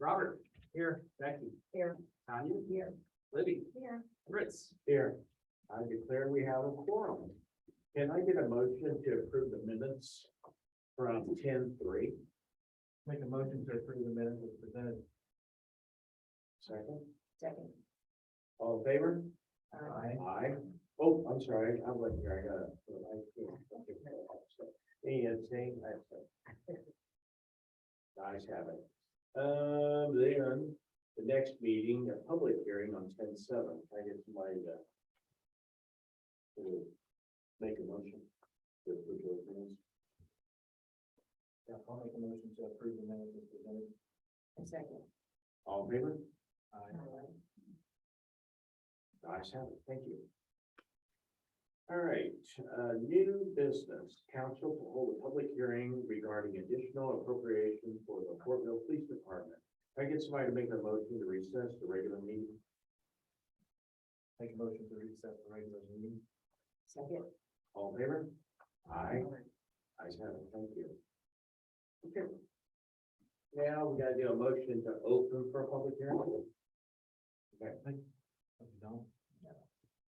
Robert, here. Becky, Here. Tanya, Here. Libby, Here. Fritz. Here, I declare we have a quorum. Can I get a motion to approve the minutes from 10:3? Make a motion to approve the minutes as presented. Second, Second. all in favor? Aye. Aye. Oh, I'm sorry, I wasn't here, I got it. Any abstain? I abstain. Nice have it. Then, the next meeting, a public hearing on 10/7. Can I get somebody to make a motion to approve those minutes? Yeah, I'll make a motion to approve the minutes as presented. Second. All in favor? Aye. Nice have it, thank you. All right, new business, council to hold a public hearing regarding additional appropriation for the Fortville Police Department. Can I get somebody to make a motion to recess the regular meeting? Make a motion to recess the regular meeting. Second. All in favor? Aye. Nice have it, thank you. Okay. Now we gotta do a motion to open for a public hearing. Okay, No.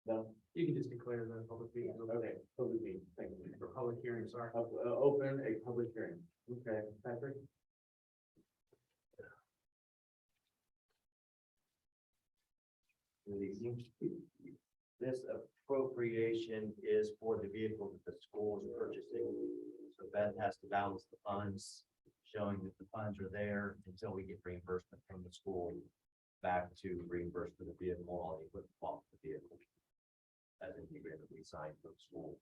no, You can just declare the public meeting okay, public meeting, thank you. for public hearing, sorry. Open a public hearing. Okay, Patrick? Good evening. This appropriation is for the vehicle that the school is purchasing. So Beth has to balance the funds, showing that the funds are there until we get reimbursement from the school back to reimburse for the vehicle, all the equipment off the vehicle. As in the agreement we signed for the school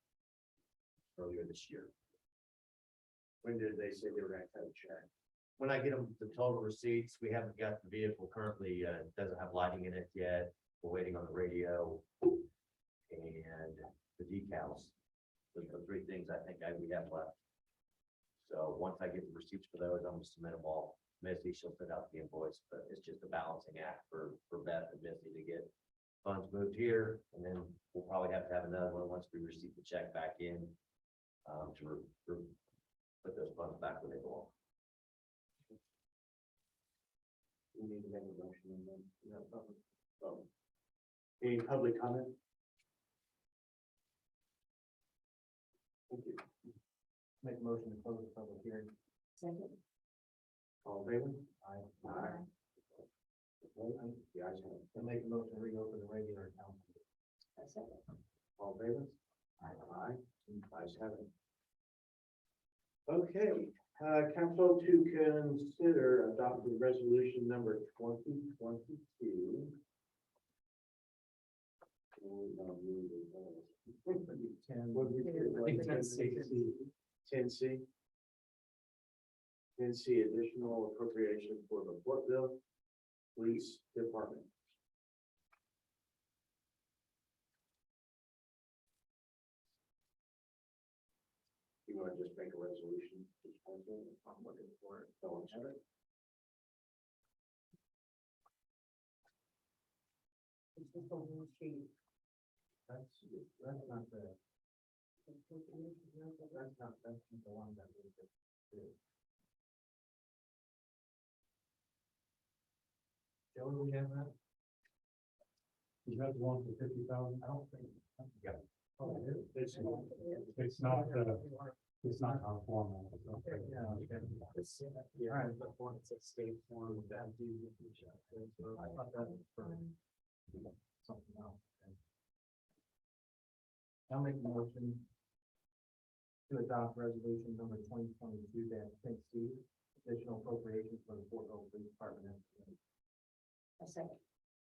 earlier this year. When did they say they were gonna cut a check? When I get them the total receipts, we haven't got the vehicle currently, doesn't have lighting in it yet. We're waiting on the radio and the decals. Those are the three things I think we have left. So once I get the receipts for those, I'm gonna submit them all. Missy, she'll send out the invoice, but it's just a balancing act for Beth and Missy to get funds moved here. And then we'll probably have to have another one once we receive the check back in, to put those funds back where they belong. We need to make a motion and then, any public comment? Thank you. Make a motion to close the public hearing. Second. All in favor? Aye. Aye. Okay, the ayes have it. And make a motion to reopen the regular council. Second. All in favor? Aye. Ayes have it. Okay, council to consider adopting resolution number 2022. 10C. 10C additional appropriation for the Fortville Police Department. You want to just make a resolution? I'm looking for it. No one's have it. It's just a little sheet. That's not the, that's the one that we just did. Joe, do we have that? You guys want the 50,000? I don't think. Yeah. Oh, it is. It's not, it's not our formal. Okay, yeah, okay. All right, but one, it's a state form that do. I thought that was for something else. Okay. I'll make a motion to adopt resolution number 2022-10C, additional appropriations for the Fortville Police Department. A second.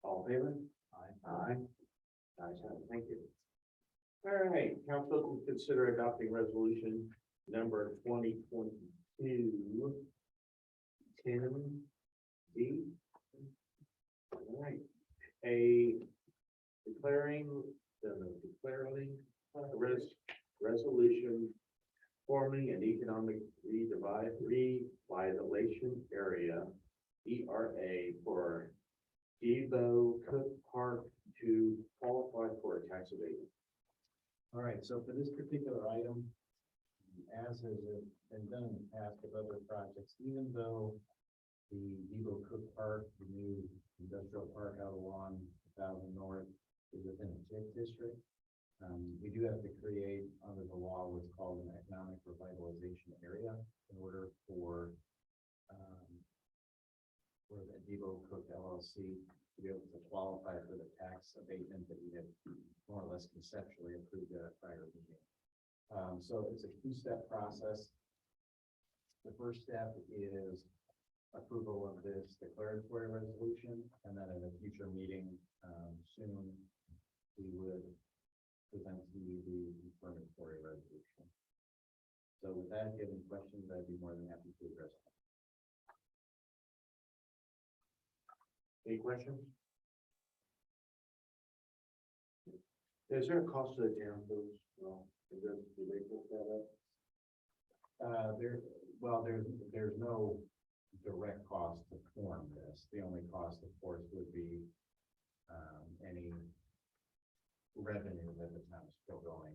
All in favor? Aye. Ayes have it. Thank you. All right, council will consider adopting resolution number 2022 10D. All right, declaring resolution forming an economic revitalization area (ERA) for Debo Cook Park to qualify for a tax abatement. All right, so for this particular item, as has been done in the past with other projects, even though the Debo Cook Park, the new industrial park out along 1000 North is within a TIF district, we do have to create under the law what's called an Economic Revitalization Area in order for the Debo Cook LLC to be able to qualify for the tax abatement that we had more or less conceptually approved at a prior meeting. So it's a two-step process. The first step is approval of this declaratory resolution, and then at a future meeting soon, we would present to you the confirmatory resolution. So with that, if you have any questions, I'd be more than happy to address them. Any questions? Is there a cost to the town for this? No, do they put that up? There's no direct cost to form this. The only cost, of course, would be any revenue that the town is still going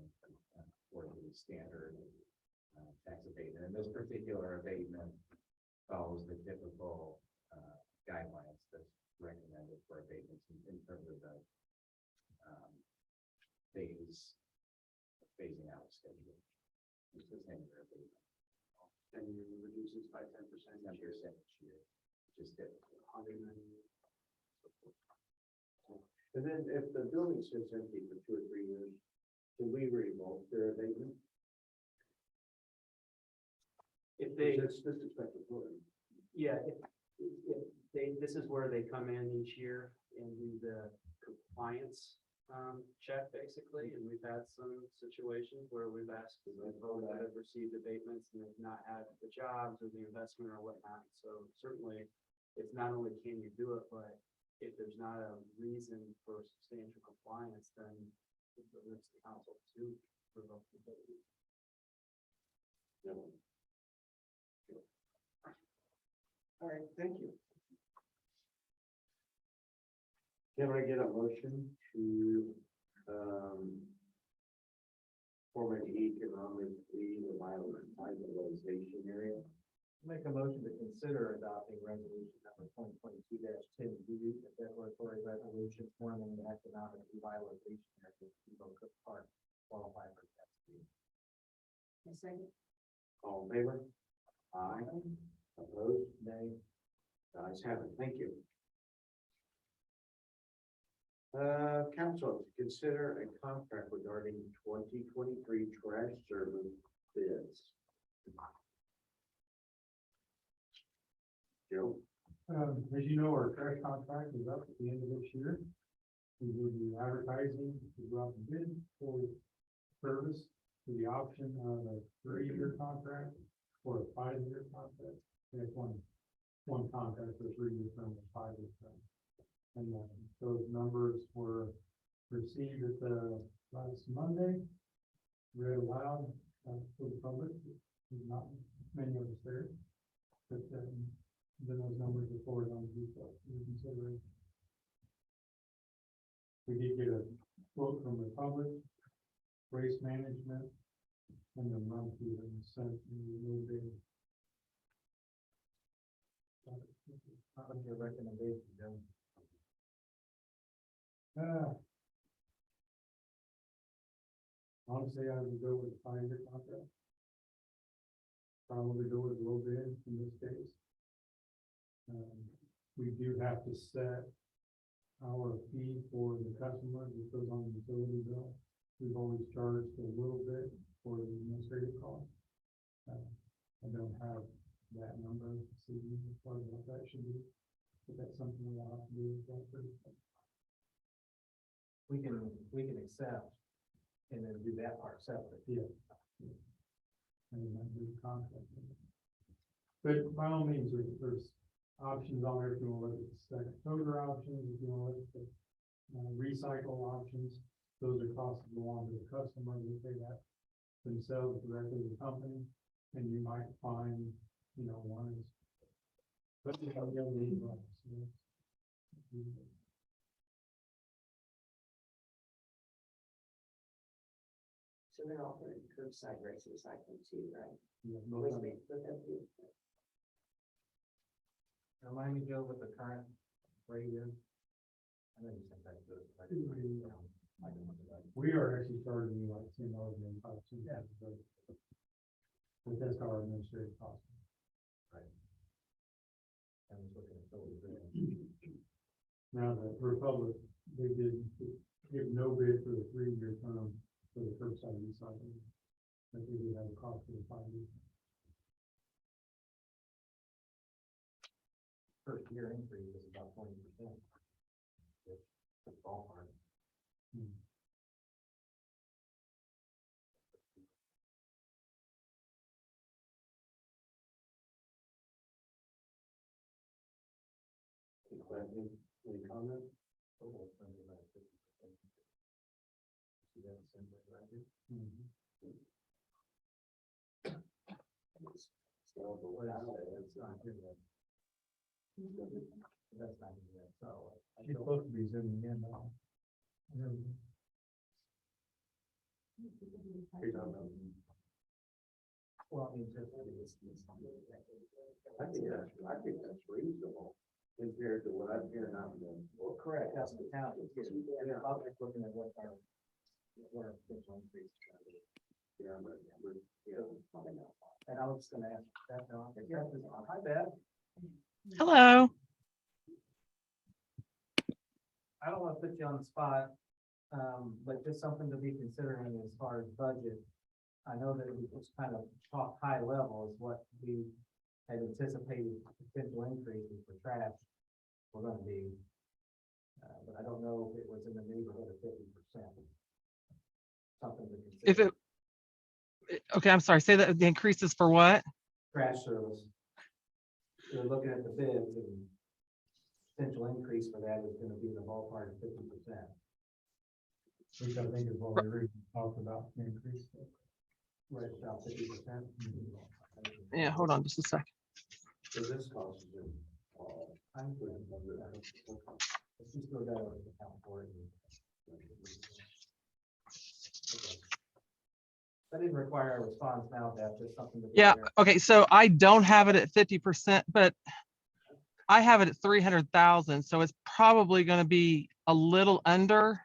for the standard tax abatement. And this particular abatement follows the typical guidelines that's recommended for abatements in terms of the phasing out schedule. It's the same for abatement. And you reduces by 10% each year. Each year, which is typical. 100 million. And then if the building sits empty for 2 or 3 years, can we revoke their abatement? If they, That's expected. yeah, if they, this is where they come in each year and do the compliance check, basically, and we've had some situations where we've asked people that have received abatements and have not had the jobs or the investment or whatnot. So certainly, it's not only can you do it, but if there's not a reason for substantial compliance, then it's the council to revoke the abatement. All right, thank you. Can I get a motion to form an economic revitalization area? Make a motion to consider adopting resolution number 2022-10B, a declaratory resolution forming the economic revitalization area of Debo Cook Park, qualify for tax abatement. A second. All in favor? Aye. Opposed? Nay. Ayes have it. Thank you. Council, to consider a contract regarding 2023 trash service bids. Joe? As you know, our trash contract is up at the end of this year. We will be advertising to go out and bid for service to the option of a 3-year contract or a 5-year contract. That's one contract for a 3-year term, a 5-year term. And those numbers were received at the last Monday, read aloud for the public. There's not many of us there, but then those numbers are forwarded on to you for your consideration. We did get a quote from the public, waste management, and the monthly and sent me a little bit. Not your recommendation, Joe. Honestly, I would go with a 5-year contract. Probably go with a low bid in this case. We do have to set our fee for the customer that goes on the utility bill. We've always charged a little bit for the administrative cost. I don't have that number to see as far as what that should be, but that's something we'll have to do. We can accept and then do that part separate. Yeah. And then do the contract. But by all means, there's options on there if you want to look at the second toter options, if you want to look at the recycle options. Those are costs that go on to the customer. They pay that themselves directly to the company, and you might find, one is. But you have the other ones. So they're offering curbside recycling too, right? Yeah, most of it. Remind me, Joe, what the current rate is? I know you said that goes. We are actually charging you like $10.05. But that's our administrative cost. I was looking at what we're doing. Now, the Republic, they did give no bid for the 3-year term for the curbside recycling. But they did have a cost for the 5 years. First year increase is about 20%. It's ballpark. Any comment? That's not even that, so. She's supposed to be zooming in now. Well, I mean, I think that's reasonable compared to what I'm hearing out there. well, correct, that's the town. And the public looking at what our potential increase is gonna be. Yeah, but, yeah. And I was just gonna ask that, no, hi, Beth. Hello. I don't wanna put you on the spot, but just something to be considering as far as budget. I know that it was kind of talk high level is what we had anticipated potential increases for trash were gonna be. But I don't know if it was in the neighborhood of 50%. Something to consider. If okay, I'm sorry, say that the increases for what? Trash service. We're looking at the bids and potential increase for that is gonna be in the ballpark of 50%. Which I think is what we originally talked about, the increase. Right, about 50%. Yeah, hold on just a second. So this cost is in, I'm good. Let's just go down to account for it. Okay. That didn't require a response now, that's just something to. Yeah, okay, so I don't have it at 50%, but I have it at 300,000, so it's probably gonna be a little under.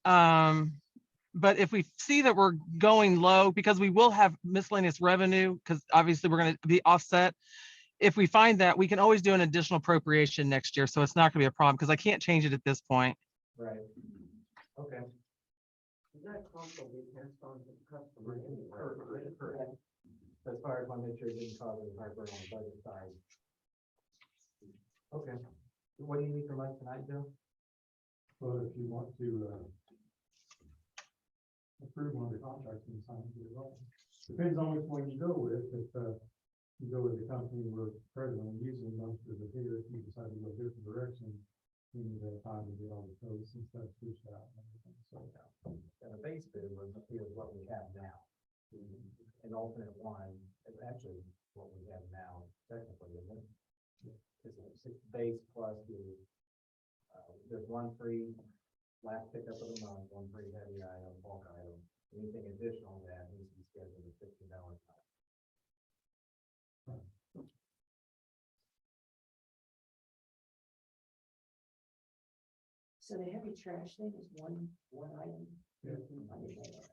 But if we see that we're going low, because we will have miscellaneous revenue, because obviously we're gonna be offset. If we find that, we can always do an additional appropriation next year, so it's not gonna be a problem, because I can't change it at this point. Right. Okay. That cost will be passed on to the customer. Correct. As far as my make sure it didn't cause any heartburn on the budget side. Okay. What do you need from us tonight, Joe? Well, if you want to approve one of the contracts and sign it, well, depends on which one you go with. If you go with the company we're presently using, most of the bidder, if you decide to go a different direction, you need to have time to get all the codes and stuff pushed out and everything. So, And the base bid was what we have now. An alternate one is actually what we have now, technically, isn't it? It's base plus there's one free last pickup of the month, one free heavy item, bulk item. Anything additional to that needs to be scheduled at $15. So the heavy trash thing is one item. Yeah. I didn't know that.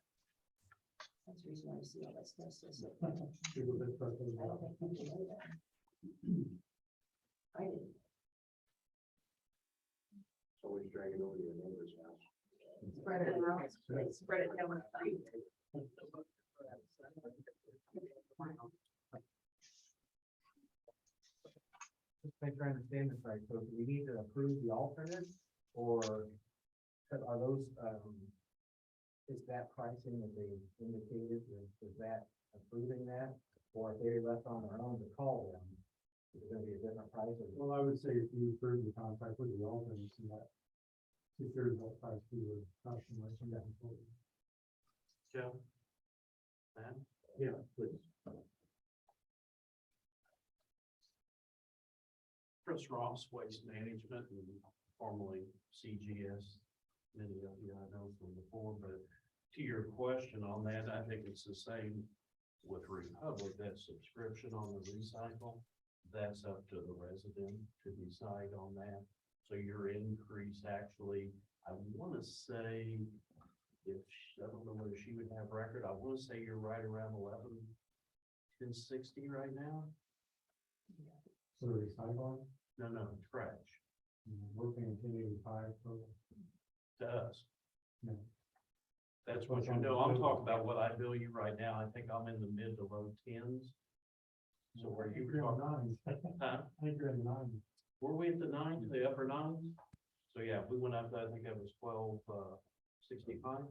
That's the reason why you see all that stuff. people that start those I don't out. think people know that. I didn't. so we drag it over to your neighbor's house. Spread it around, spread it down the street. Just make sure I understand this right. So do we need to approve the alternates or are those, is that pricing that they indicated, is that approving that? Or if they left on their own to call them, is it gonna be a different price? Or Well, I would say if you approve the contract with the alternates and that secures what price we were customers and that. Joe? Man? Yeah, please. Chris Ross, Waste Management, and formerly CGS. Many of you I know from before, but To your question on that, I think it's the same with Republic, that subscription on the recycle. That's up to the resident to decide on that. So your increase actually, I wanna say, I don't know whether she would have record, I wanna say you're right around 1060 right now. So the recycling, No, trash, we're paying 1085 for. to us. Yeah. That's what you know, I'm talking about what I bill you right now, I think I'm in the mid to low tens. So where you were talking, huh? I think you're in the 90s. Were we at the nines, the upper nines? So yeah, we went up, I think that was 1265.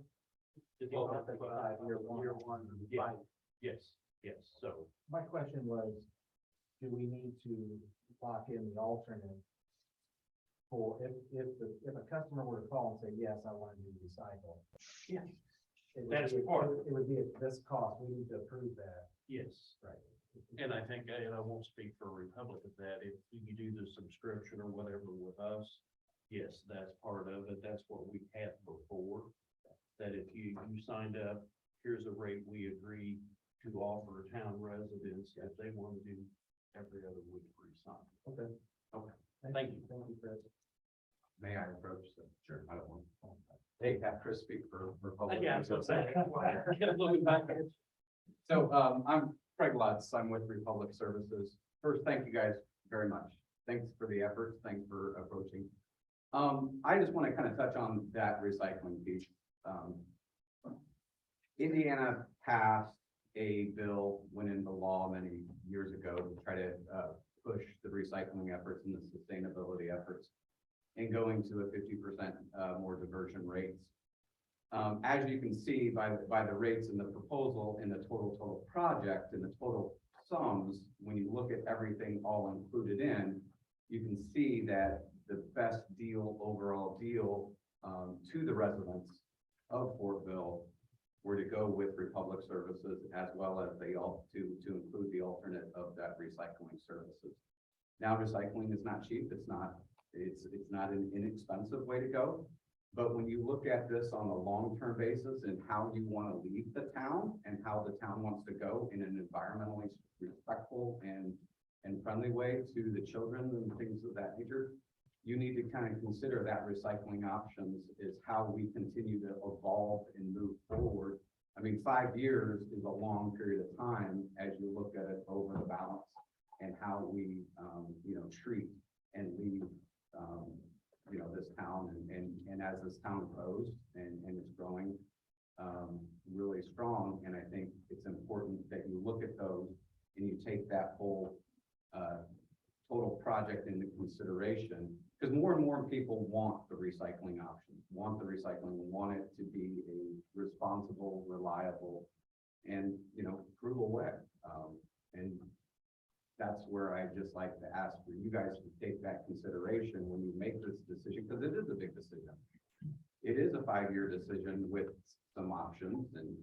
Year one. Yeah. Yes, so, My question was, do we need to lock in the alternate? For if a customer were to call and say, yes, I want to do recycle. Yeah. It would That's be- part. It would be at this cost, we need to approve that, yes. right? And I think, and I won't speak for Republic of that, if you do the subscription or whatever with us, yes, that's part of it, that's what we had before. That if you signed up, here's a rate we agree to offer town residents if they want to do every other week recycle. Okay. Okay, thank you. Thank you, Chris. May I approach them? Sure. I don't want. Hey, have Chris speak for Republic. Yeah, I'm so sorry. Looking back at it. So, I'm Craig Lutz. I'm with Republic Services. First, thank you guys very much. Thanks for the efforts. Thanks for approaching. I just want to kind of touch on that recycling piece. Indiana passed a bill, went into law many years ago to try to push the recycling efforts and the sustainability efforts and going to a 50% more diversion rates. As you can see by the rates in the proposal in the total project and the total sums, when you look at everything all included in, you can see that the best deal, overall deal to the residents of Fortville were to go with Republic Services as well as to include the alternate of that recycling services. Now, recycling is not cheap. It's not an inexpensive way to go. But when you look at this on a long-term basis and how you want to leave the town and how the town wants to go in an environmentally respectful and friendly way to the children and things of that nature, you need to kind of consider that recycling options is how we continue to evolve and move forward. I mean, 5 years is a long period of time as you look at it over the balance and how we, treat and lead, this town and as this town grows and it's growing really strong. And I think it's important that you look at those and you take that whole total project into consideration, because more and more people want the recycling option, want it to be a responsible, reliable, and frugal way. And that's where I just like to ask for you guys to take that consideration when you make this decision, because it is a big decision. It is a 5-year decision with some options, and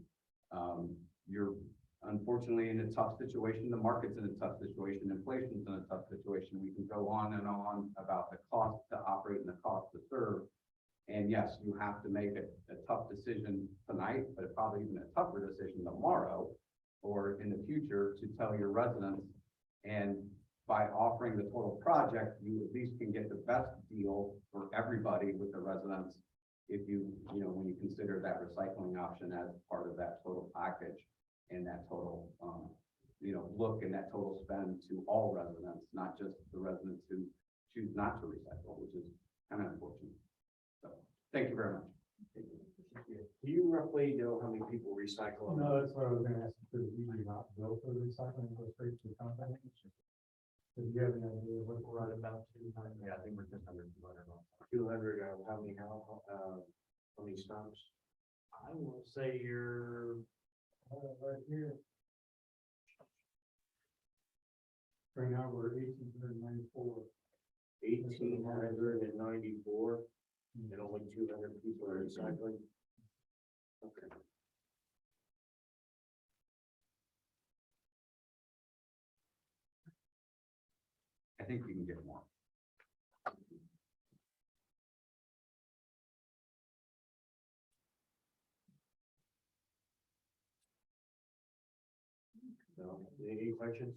you're unfortunately in a tough situation. The market's in a tough situation. Inflation's in a tough situation. We can go on and on about the cost to operate and the cost to serve. And yes, you have to make a tough decision tonight, but probably even a tougher decision tomorrow or in the future to tell your residents. And by offering the total project, you at least can get the best deal for everybody with the residents. If when you consider that recycling option as part of that total package and that total, look and that total spend to all residents, not just the residents who choose not to recycle, which is kind of unfortunate. So, thank you very much. Do you roughly know how many people recycle? No, that's what I was gonna ask, because usually not bill for the recycling, go straight to the company. Do you have any idea what we're at about 200? Yeah, I think we're just under 200. 200, how many stumps? I will say you're, Right here. Right now, we're 1,894. 1,894, and only 200 people are recycling. Okay. I think you can get more. No, any questions?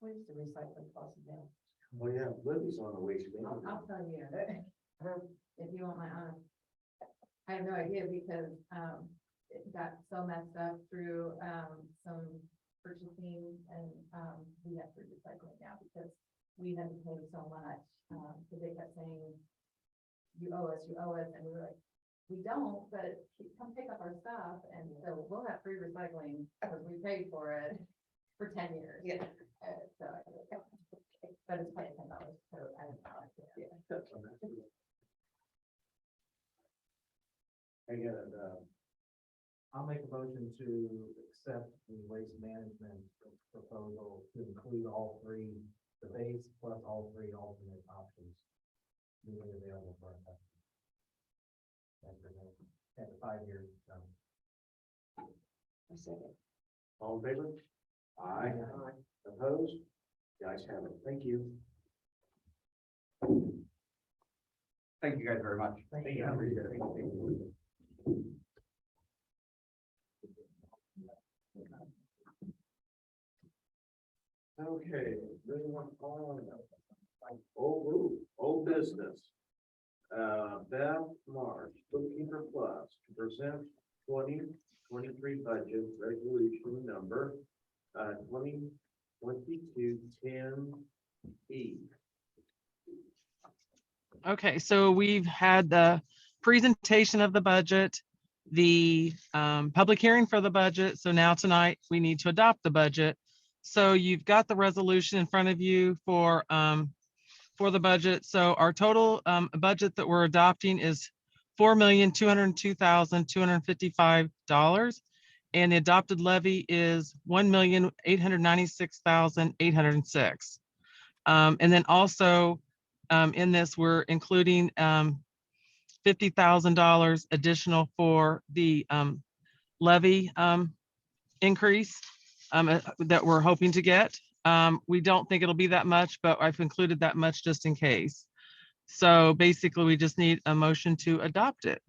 Where's the recycling cost now? Oh, yeah, Libby's on the waste management. I'll tell you, if you want my honest. I have no idea because, it got so messed up through, some purchasing and, we have to recycle it now because we had to pay so much, because they kept saying, you owe us, and we were like, we don't, but come pick up our stuff, and so we'll have free recycling because we paid for it for 10 years. Yeah. So, I was like, okay. But it's probably $10, so I don't know. Yeah. I got it, I'll make a motion to accept the waste management proposal to include all three, the base plus all three alternate options. Newly available for our customers. At the 5 years. A second. all in favor? Aye. Opposed? The ayes have it. Thank you. Thank you guys very much. Thank you. Okay, moving on. Old business. Beth Marsh, Bookkeeper Plus, to present 2023 budget resolution number 2022-10E. Okay, so we've had the presentation of the budget, the public hearing for the budget. So now tonight we need to adopt the budget. So you've got the resolution in front of you for the budget. So our total budget that we're adopting is $4,202,255, and the adopted levy is $1,896,806. And then also in this, we're including $50,000 additional for the levy increase that we're hoping to get. We don't think it'll be that much, but I've included that much just in case. So basically, we just need a motion to adopt it.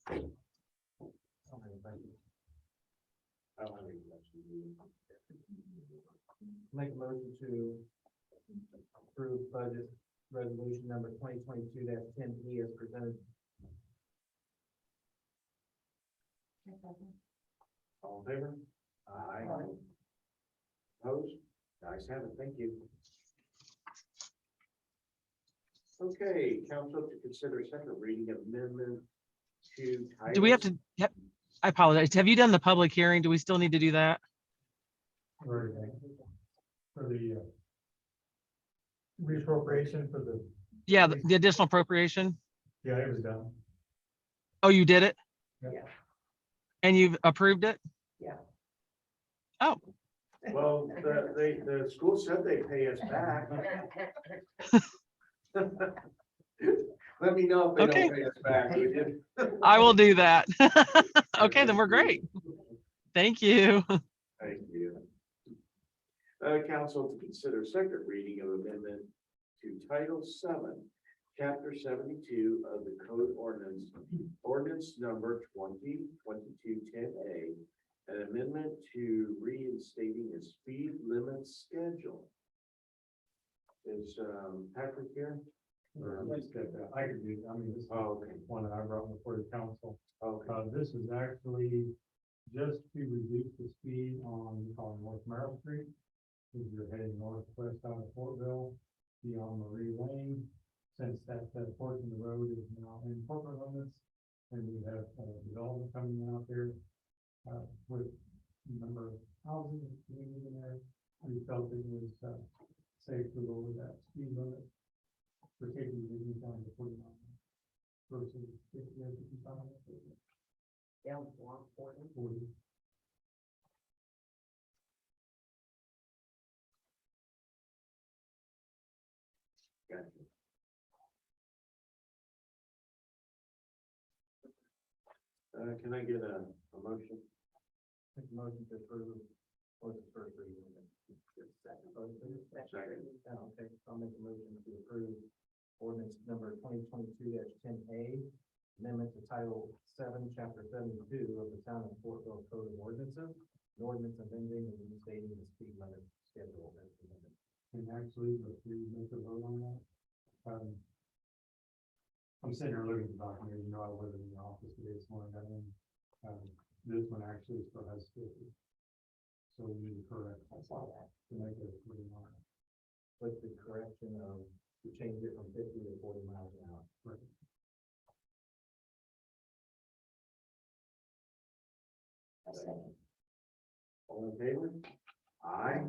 I don't have any questions. Make a motion to approve budget resolution number 2022-10E as presented. All in favor? Aye. Opposed? The ayes have it. Thank you. Okay, council to consider second reading amendment to. Do we have titles- to? Yep. I apologize. Have you done the public hearing? Do we still need to do that? For the reappropriation for the, Yeah, the additional appropriation. yeah, it was done. Oh, you did it? Yeah. And you've approved it? Yeah. Oh, Well, the school said they pay us back. Let me know if they Okay. don't pay us back. would you? I will do that. Okay, then we're great. Thank you. Thank you. Council to consider second reading of amendment to Title 7, Chapter 72 of the Code Ordinance number 2022-10A, an amendment to reinstating a speed limit schedule. Is Patrick here? I could do, I mean, this is Okay. one that I brought before the council. Okay. This is actually just to reduce the speed on, we call it North Merrill Street. If you're heading northwest out of Fortville, beyond Marie Lane, since that portion of the road is now in corporate limits, and we have development coming out there with a number of houses and communities in there, we felt it was safe to lower that speed limit, particularly when you're down to 49 versus 50 or 55. Down to 140. 40. Gotcha. Can I get a motion? Make a motion to approve for the first reading. Second. Okay, I'll make a motion to approve ordinance number 2022-10A, amendment to Title 7, Chapter 72 of the Town of Fortville Code of Ordinances, an ordinance amending and restating the speed limit schedule as amended. And actually, if we make a vote on that, I'm sitting here looking at the document, you know, I wasn't in the office today, this morning, I mean, this one actually still has 50. So we need to correct. I saw that. To make it 49. With the correction of, to change it from 50 to 40 miles an hour. Right. All in favor? Aye.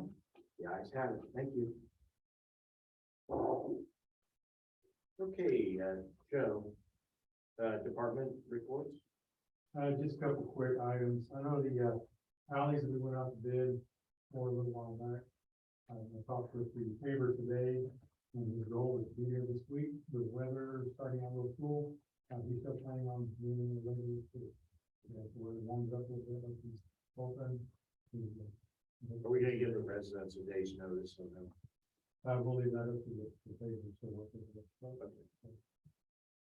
The ayes have it. Thank you. Okay, Joe, department reports? Just a couple quick items. I know the alleys that we went out to bid for a little while back. I talked with the paver today, and his goal is to be here this week. The weather is starting out a little cool. He's still planning on being in the later this week. Yeah, so we're warmed up a little bit, like he's open. Are we gonna give the residents a day's notice on them? I will leave that up to the paver, so what they do.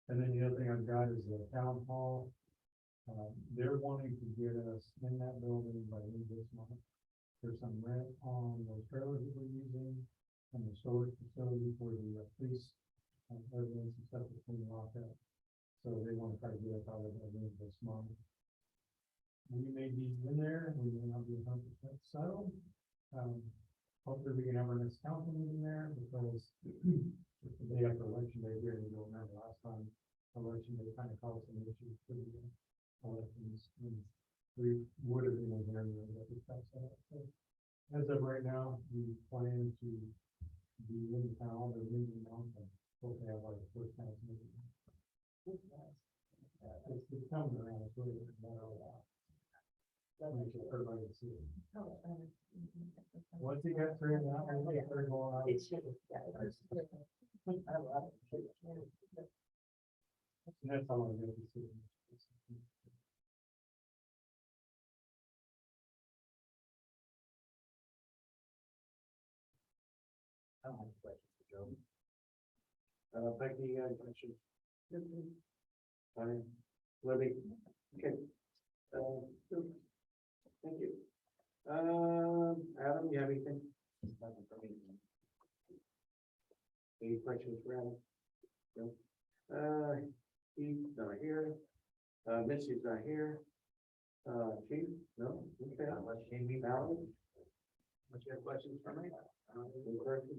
And then the other thing I've got is the town hall. They're wanting to get us in that building by the end of this month. There's some rent on those trailers that we're using and the storage facility for the police residents and stuff that's being locked up. So they want to try to get us out of that end of this month. We may be in there, we may not be 100% settled. Hopefully we can have our next council meeting there because it's the day after election day here, and you'll remember last time election day kind of caused some issues for the elections. And we would have been in there and got this stuff set up. So as of right now, we plan to be in town or in the mountain. Hopefully have our first council meeting. It's coming around, it's really better. That makes it everybody can see it. Once it gets turned out, we'll get her going out. And that's all I'm going to see. I don't have a question for Joe. Becky, you got a question? Fine. Libby? Okay. Thank you. Adam, you have anything? Nothing for me. Any questions for Adam? No. He's not here. Missy's not here. Chief? No? Okay. Unless Jamie. Valerie? What's your questions for me? Any questions?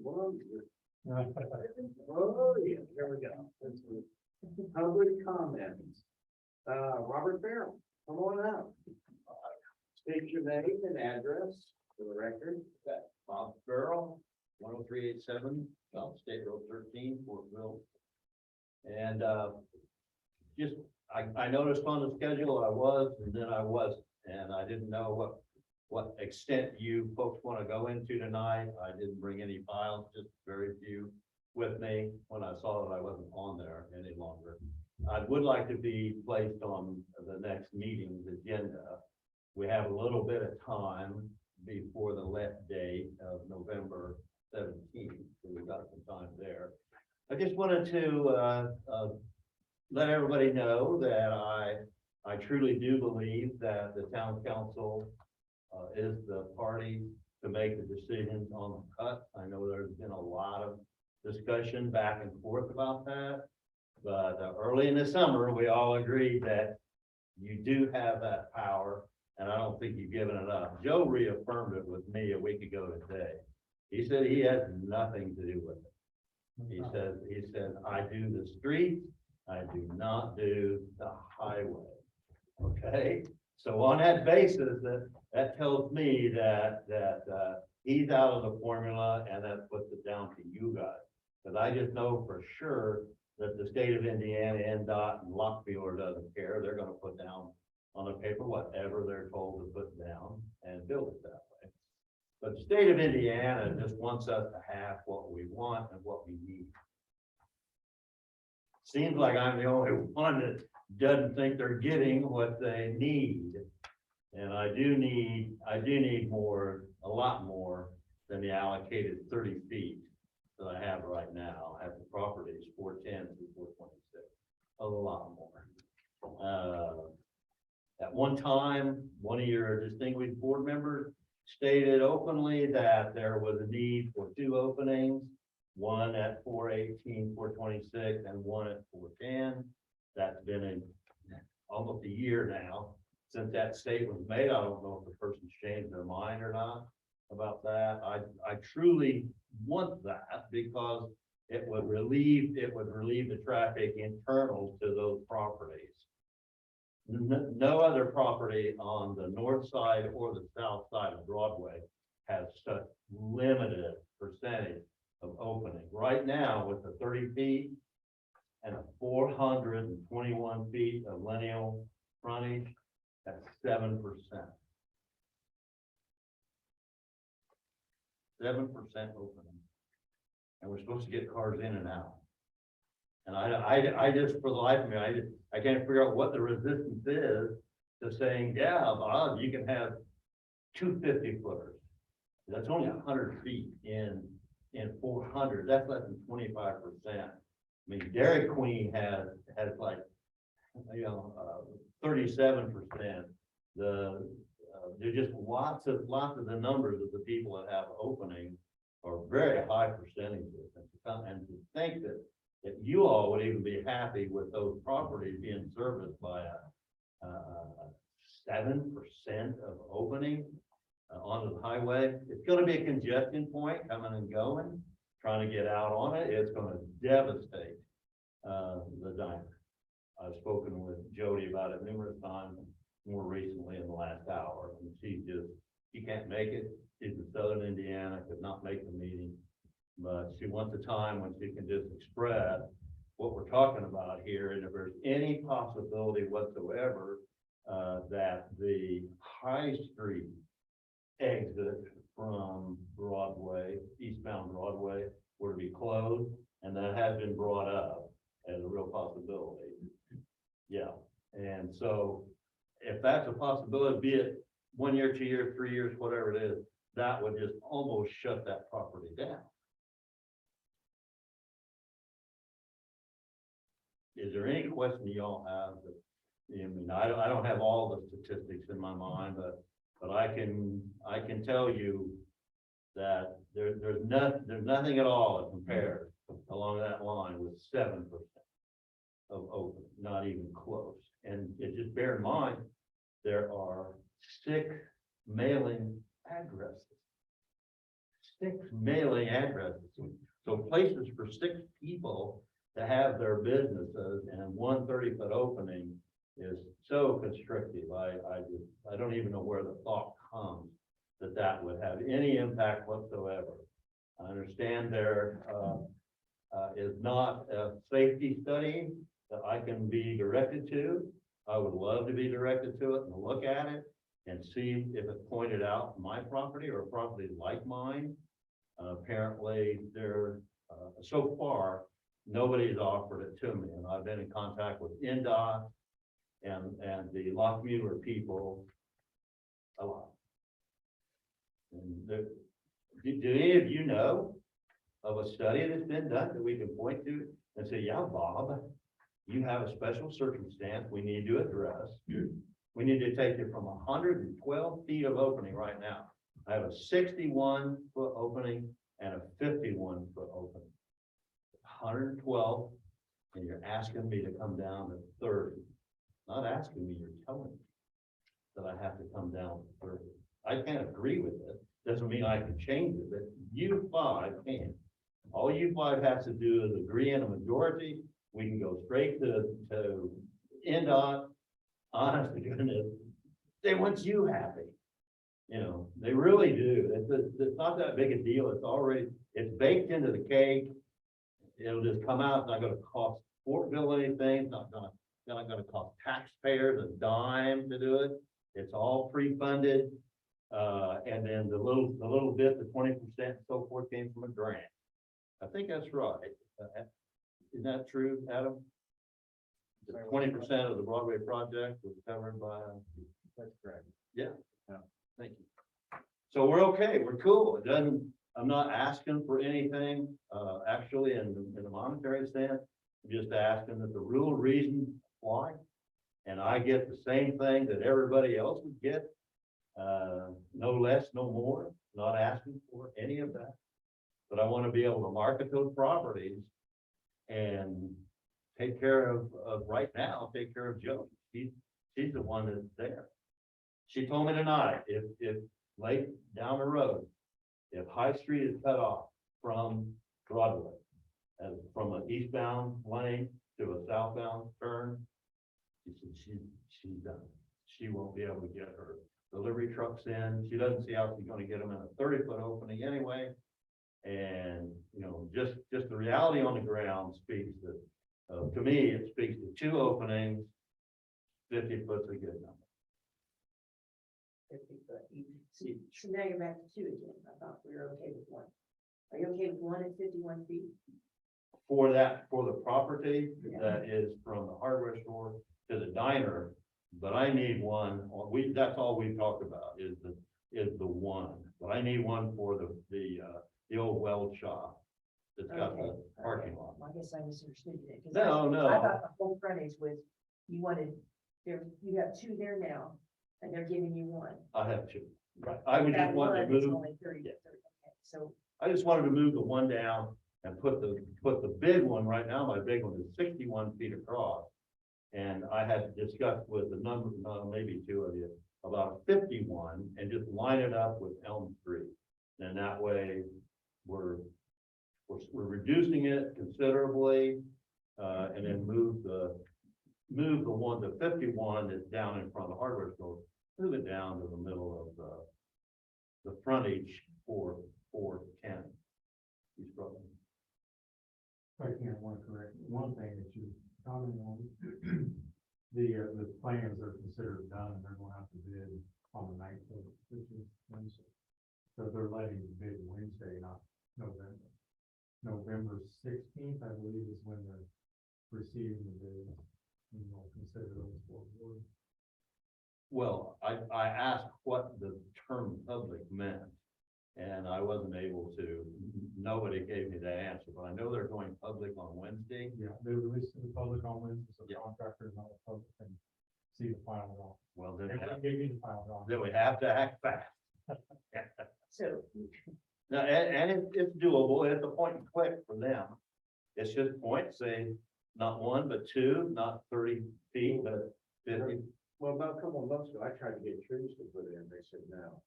Oh, yeah, here we go. That's good. Public comments. Robert Farrell, come on out. State your name and address for the record. Bob Farrell, 10387 South State Road 13, Fortville. And just, I noticed on the schedule I was, and then I wasn't, and I didn't know what extent you folks want to go into tonight. I didn't bring any files, just very few with me when I saw that I wasn't on there any longer. I would like to be placed on the next meeting's agenda. We have a little bit of time before the let date of November 17th, so we've got some time there. I just wanted to let everybody know that I truly do believe that the town council is the party to make the decisions on the cut. I know there's been a lot of discussion back and forth about that, but early in the summer, we all agreed that you do have that power, and I don't think you've given it up. Joe reaffirmed it with me a week ago today. He said he has nothing to do with it. He said, I do the streets, I do not do the highway. Okay, so on that basis, that tells me that he's out of the formula, and that puts it down to you guys. Because I just know for sure that the state of Indiana, NDOT, and Lockfield doesn't care. They're going to put down on the paper whatever they're told to put down and build it that way. But the state of Indiana just wants us to have what we want and what we need. Seems like I'm the only one that doesn't think they're getting what they need. And I do need more, a lot more than the allocated 30 feet that I have right now at the properties, 410 through 426, a lot more. At one time, one of your distinguished board members stated openly that there was a need for 2 openings, one at 418, 426, and one at 410. That's been in almost a year now since that statement was made. I don't know if the person's changed their mind or not about that. I truly want that because it would relieve the traffic internal to those properties. No other property on the north side or the south side of Broadway has such limited percentage of opening. Right now, with the 30 feet and a 421 feet of lineal frontage, that's 7%. 7% opening. And we're supposed to get cars in and out. And I just, for the life of me, I can't figure out what the resistance is to saying, yeah, Bob, you can have 250 footers. That's only 100 feet in 400. That's less than 25%. I mean, Dairy Queen has like, 37%. There's just lots of the numbers of the people that have opening are very high percentages. And to think that you all would even be happy with those properties being serviced by a 7% of opening onto the highway. It's going to be a congestion point coming and going, trying to get out on it. It's going to devastate the diner. I've spoken with Jody about it numerous times, more recently in the last hour, and she can't make it. She's in Southern Indiana, could not make the meeting, but she wants a time when she can just express what we're talking about here, and if there's any possibility whatsoever that the High Street exit from Broadway, eastbound Broadway, were to be closed, and that has been brought up as a real possibility. Yeah, and so if that's a possibility, be it 1 year, 2 years, 3 years, whatever it is, that would just almost shut that property down. Is there any question y'all have that, I mean, I don't have all the statistics in my mind, but I can tell you that there's nothing at all that compares along that line with 7% of open, not even close. And just bear in mind, there are 6 mailing addresses. 6 mailing addresses. So places for 6 people to have their businesses and 1 30-foot opening is so constrictive. I don't even know where the thought comes that would have any impact whatsoever. I understand there is not a safety study that I can be directed to. I would love to be directed to it and look at it and see if it's pointed out my property or a property like mine. Apparently there, so far, nobody's offered it to me, and I've been in contact with NDOT and the Lockmuir people a lot. And do any of you know of a study that's been done that we can point to and say, yeah, Bob, you have a special circumstance we need to address. We need to take it from 112 feet of opening right now. I have a 61-foot opening and a 51-foot opening. 112, and you're asking me to come down to 30. Not asking me, you're telling me that I have to come down to 30. I can't agree with it. Doesn't mean I can change it, but you 5 can. All you 5 has to do is agree in a majority. We can go straight to NDOT. Honest to goodness, they want you happy. You know, they really do. It's not that big a deal. It's baked into the cake. It'll just come out. It's not going to cost Fortville anything. It's not going to cost taxpayers a dime to do it. It's all pre-funded. And then the little bit, the 20% and so forth, came from a grant. I think that's right. Is that true, Adam? 20% of the Broadway project was covered by. That's correct. Yeah. Thank you. So we're okay. We're cool. It I'm not asking for anything, actually, in the monetary sense. I'm just asking that the real reason why. And I get the same thing that everybody else would get, no less, no more, not asking for any of that. But I want to be able to market those properties and take care of right now, take care of Joe. She's the one that's there. She told me tonight, if late down the road, if High Street is cut off from Broadway, and from an eastbound lane to a southbound turn, she said she's done. She won't be able to get her delivery trucks in. She doesn't see how she's gonna get them in a 30-foot opening anyway. And, you know, just the reality on the ground speaks that, to me, it speaks to 2 openings, 50 foot's a good number. 50 foot. See, so now you're back to 2 again. I thought we were okay with 1. Are you okay with 1 at 51 feet? For the property that is from the hardware store to the diner, but I need one, that's all we've talked about is the one, but I need one for the old weld shop that's got the Okay, parking lot. Well, I guess I misunderstood you. 'Cause No. I thought the whole frontage was, you have 2 there now, and they're giving you 1. I have 2. Right, I would That just want to one is move, only 30 to 30. Okay, so, I just wanted to move the one down and put the big one right now, my big one is 61 feet across. And I had discussed with the number, maybe 2 of you, about 51 and just line it up with Elm Street. And that way we're reducing it considerably, and then move the one to 51 that's down in front of the hardware store, move it down to the middle of the frontage for 10. He's probably. I can't want to correct one thing that you commented on. The plans are considered done and they're going out to bid on the 9th of this Wednesday. So they're letting the bid Wednesday, not November. November 16th, I believe, is when they're receiving the bid. And we'll consider those for award. Well, I asked what the term public meant, and I wasn't able to, nobody gave me the answer, but I know they're going public on Wednesday. Yeah, they release to the public on Wednesday, so Yeah. contractors and all the public can see the final law. Well, They then, gave you the final law. then we have to act fast. so Now, and it's doable, it's a point and click for them. It's just point, say, not 1, but 2, not 30 feet, but 50. Well, about a couple of months ago, I tried to get trees to put in, they said no,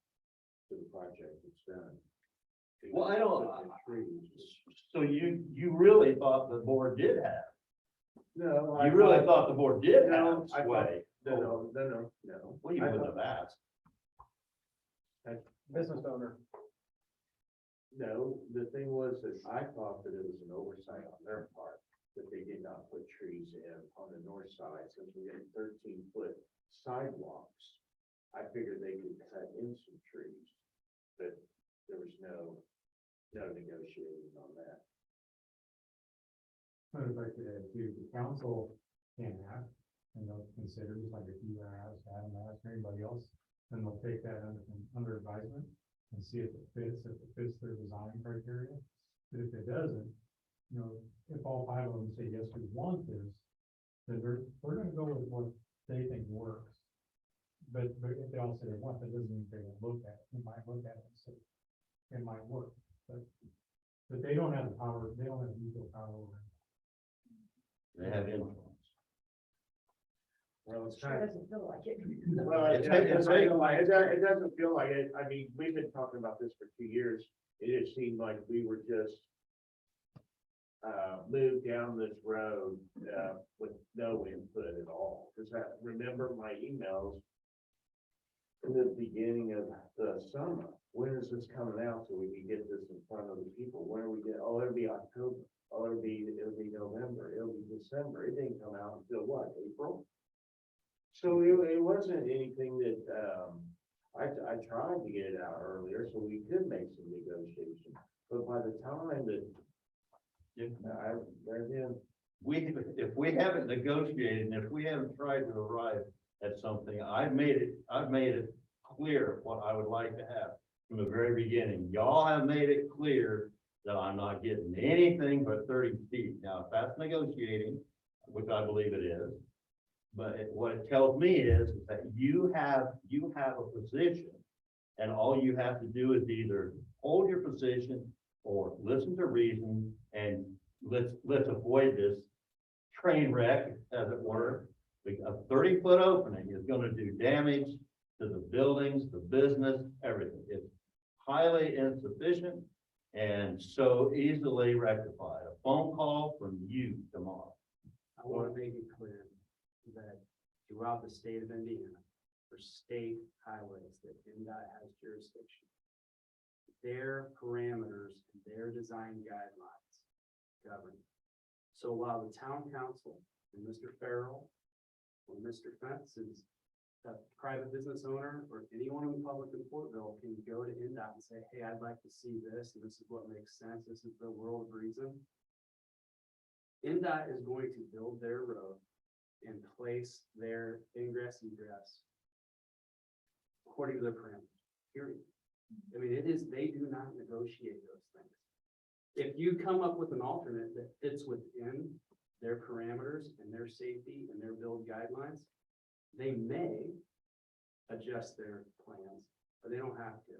to the project, it's done. Well, I don't- Put in Trees. So you really thought the board did have, No. you really thought the board did No, have I thought- sway. No. Well, you I wouldn't thought- have asked. Business owner. No, the thing was that I thought that it was an oversight on their part, that they did not put trees in on the north side, since we had 13-foot sidewalks. I figured they could cut in some trees, but there was no negotiating on that. But if I could add too, the council can ask, and they'll consider, just like if you ask, Adam asked, or anybody else, then they'll take that under advisement and see if it fits their design criteria. But if it doesn't, you know, if all 5 of them say, yes, we want this, then we're gonna go with what they think works. But if they all say they want, that doesn't mean they won't look at it. They might look at it and say, it might work, but they don't have the power, they don't have veto power over it. They have influence. Well, it's sure doesn't feel like it. Well, It doesn't feel it doesn't feel like it. I mean, we've been talking about this for 2 years. It just seemed like we were just moved down this road with no input at all. Because remember my emails in the beginning of the summer. When is this coming out so we can get this in front of the people? When are we get? Oh, it'll be October. Oh, it'll be November. It'll be December. It didn't come out until what, April? So it wasn't anything that, I tried to get it out earlier so we could make some negotiation, but by the time that If we haven't negotiated, and if we haven't tried to arrive at something, I've made it clear what I would like to have. from the very beginning. Y'all have made it clear that I'm not getting anything but 30 feet. Now, if that's negotiating, which I believe it is, but what it tells me is that you have a position, and all you have to do is either hold your position or listen to reason, and let's avoid this train wreck, as it were. A 30-foot opening is going to do damage to the buildings, the business, everything. It's highly insufficient and so easily rectified. A phone call from you tomorrow. I want to make it clear that throughout the state of Indiana, for state highways that NDOT has jurisdiction, their parameters, and their design guidelines govern. So while the town council and Mr. Farrell or Mr. Fentz is a private business owner, or anyone in the public in Fortville can go to NDOT and say, hey, I'd like to see this, and this is what makes sense, this is the world of reason. NDOT is going to build their road and place their ingress egress according to their parameters, period. I mean, they do not negotiate those things. If you come up with an alternate that fits within their parameters and their safety and their build guidelines, they may adjust their plans, but they don't have to.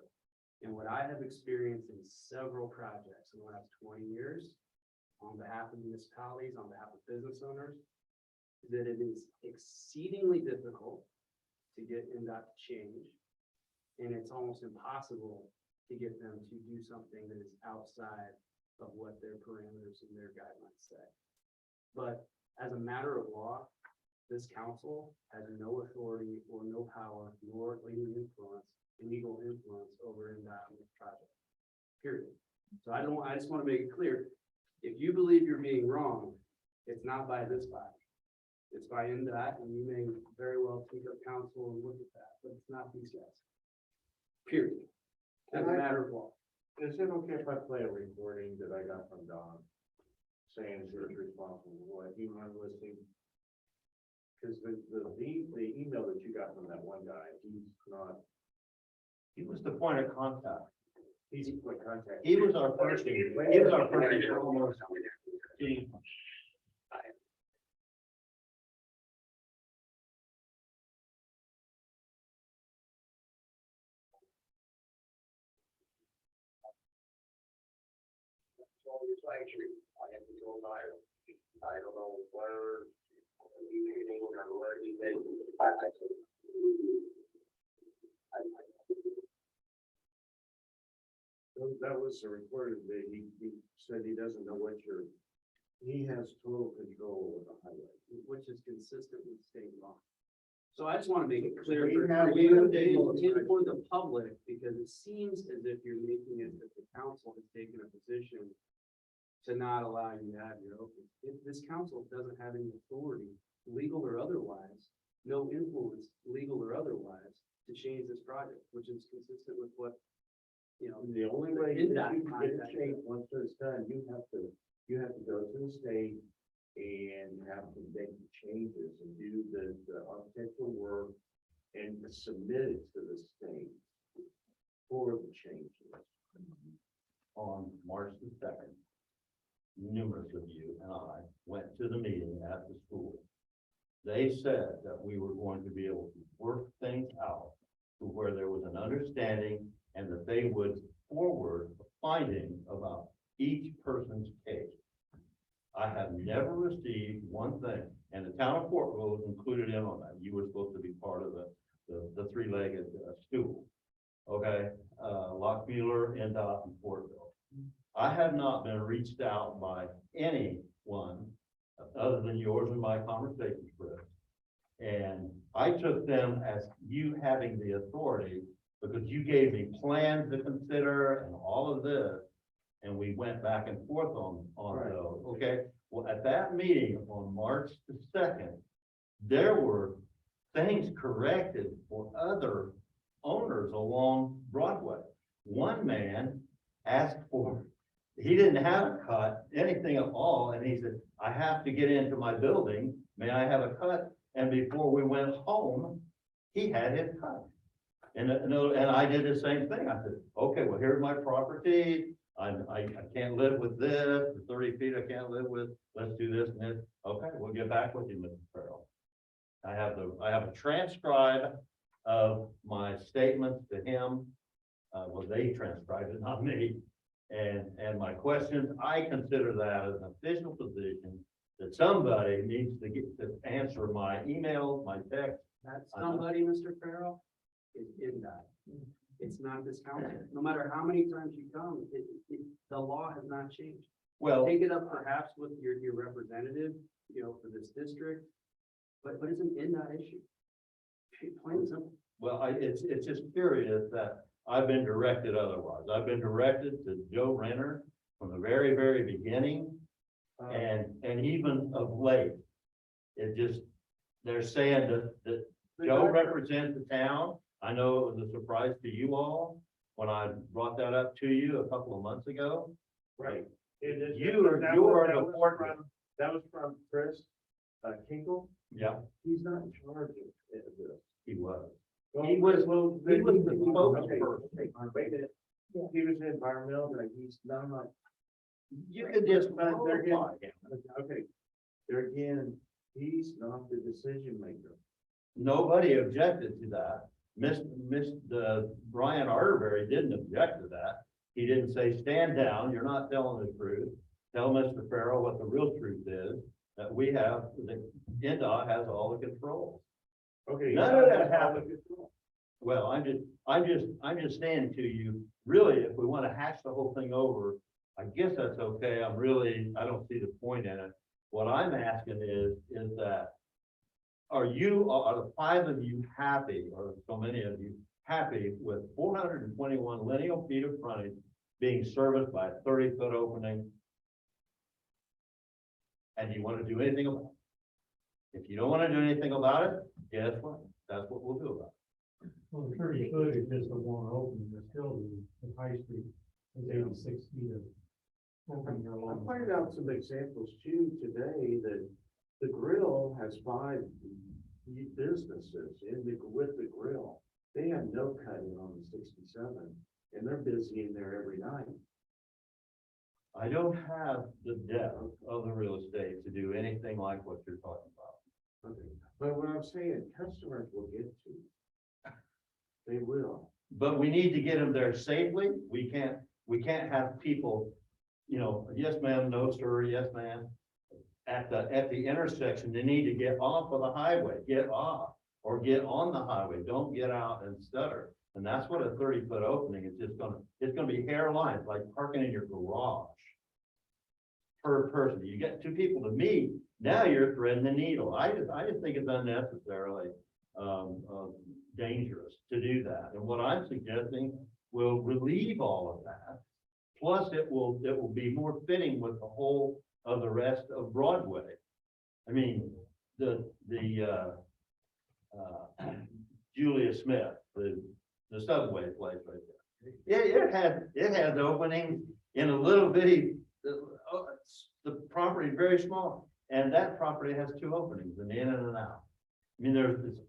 And what I have experienced in several projects in the last 20 years, on behalf of municipalities, on behalf of business owners, is that it is exceedingly difficult to get NDOT to change. And it's almost impossible to get them to do something that is outside of what their parameters and their guidelines say. But as a matter of law, this council has no authority or no power nor legal influence over NDOT in this project, period. So I just want to make it clear, if you believe you're being wrong, it's not by this body. It's by NDOT, and you may very well take up counsel and look at that, but it's not these guys. Period. As a matter of law. Is it okay if I play a recording that I got from Don saying she was responsible for what he was listening? Because the email that you got from that one guy, he's not, He was the point of contact. he's in point contact. He was our first. He was our first. I don't know where that was a recorded that he said he doesn't know what he has total control of the highway. Which is consistent with state law. So I just want to make it clear We for have- you and for the public, because it seems as if you're making it that the council has taken a position to not allow you to have your open. If this council doesn't have any authority, legal or otherwise, no influence, legal or otherwise, to change this project, which is consistent with what, The only way that NDOT you can get contact. change once it's done, you have to go to the state and have to make the changes and do the architectural work and submit it to the state for the changes. On March the 2nd, numerous of you and I went to the meeting at the school. They said that we were going to be able to work things out to where there was an understanding and that they would forward a finding about each person's case. I have never received one thing, and the town of Fortville was included in on that. You were supposed to be part of the three-legged stool. Okay, Lockmuir, NDOT, and Fortville. I have not been reached out by anyone other than yours and my conversations with. And I took them as you having the authority because you gave me plans to consider and all of this. And we went back and forth on Right. those, okay? Well, at that meeting on March the 2nd, there were things corrected for other owners along Broadway. One man asked for, he didn't have a cut, anything at all, and he said, I have to get into my building, may I have a cut? And before we went home, he had his cut. And I did the same thing. I said, okay, well, here's my property. I can't live with this, for 30 feet I can't live with, let's do this and this. Okay, we'll get back with you, Mr. Farrell. I have a transcribe of my statements to him. Well, they transcribed it, not me. And my questions, I consider that as an official position that somebody needs to get to answer my emails, my texts. That somebody, Mr. Farrell, is in that. It's not this council. No matter how many times you come, the law has not changed. Well, Take it up perhaps with your representative, for this district, but isn't in that issue. Plain and simple. well, it's just curious that I've been directed otherwise. I've been directed to Joe Renner from the very, very beginning. And even of late, they're saying that Joe represents the town. I know it was a surprise to you all when I brought that up to you a couple of months ago. Right. You are the board. That was from Chris, Kinkle. Yeah, He's not in charge of this. he was. He was the okay. spokesperson. Wait a minute. He was environmental, but he's not like. You could just. They're again, okay, there again, he's not the decision maker. Nobody objected to that. Brian Arterberry didn't object to that. He didn't say, stand down, you're not telling the truth. Tell Mr. Farrell what the real truth is, that NDOT has all the control. Okay. None of that happened. Well, I'm just saying to you, really, if we want to hash the whole thing over, I guess that's okay. I don't see the point in it. What I'm asking is that, are the five of you happy, or so many of you happy with 421 lineal feet of frontage being serviced by a 30-foot opening? And you want to do anything about it? If you don't want to do anything about it, guess what? That's what we'll do about it. Well, the 30 foot is just a one opening, the still the High Street is 86 feet of opening I along. pointed out some examples too today that the grill has 5 businesses with the grill. They have no cutting on the 67 and they're busy in there every night. I don't have the depth of the real estate to do anything like what you're talking about. Okay. But what I'm saying, customers will get to. They will. But we need to get them there safely. We can't have people, yes, ma'am, no, sir, yes, ma'am. At the intersection, they need to get off of the highway, get off, or get on the highway. Don't get out and stutter. And that's what a 30-foot opening is it's gonna be hairlines, like parking in your garage. Per person, you get 2 people to meet, now you're threading the needle. I just think it's unnecessarily dangerous to do that. And what I'm suggesting will relieve all of that. Plus, it will be more fitting with the whole of the rest of Broadway. I mean, the Julia Smith, the Subway place right there. Yeah, it has openings in a little bitty. The property is very small, and that property has 2 openings, an in and an out. I mean,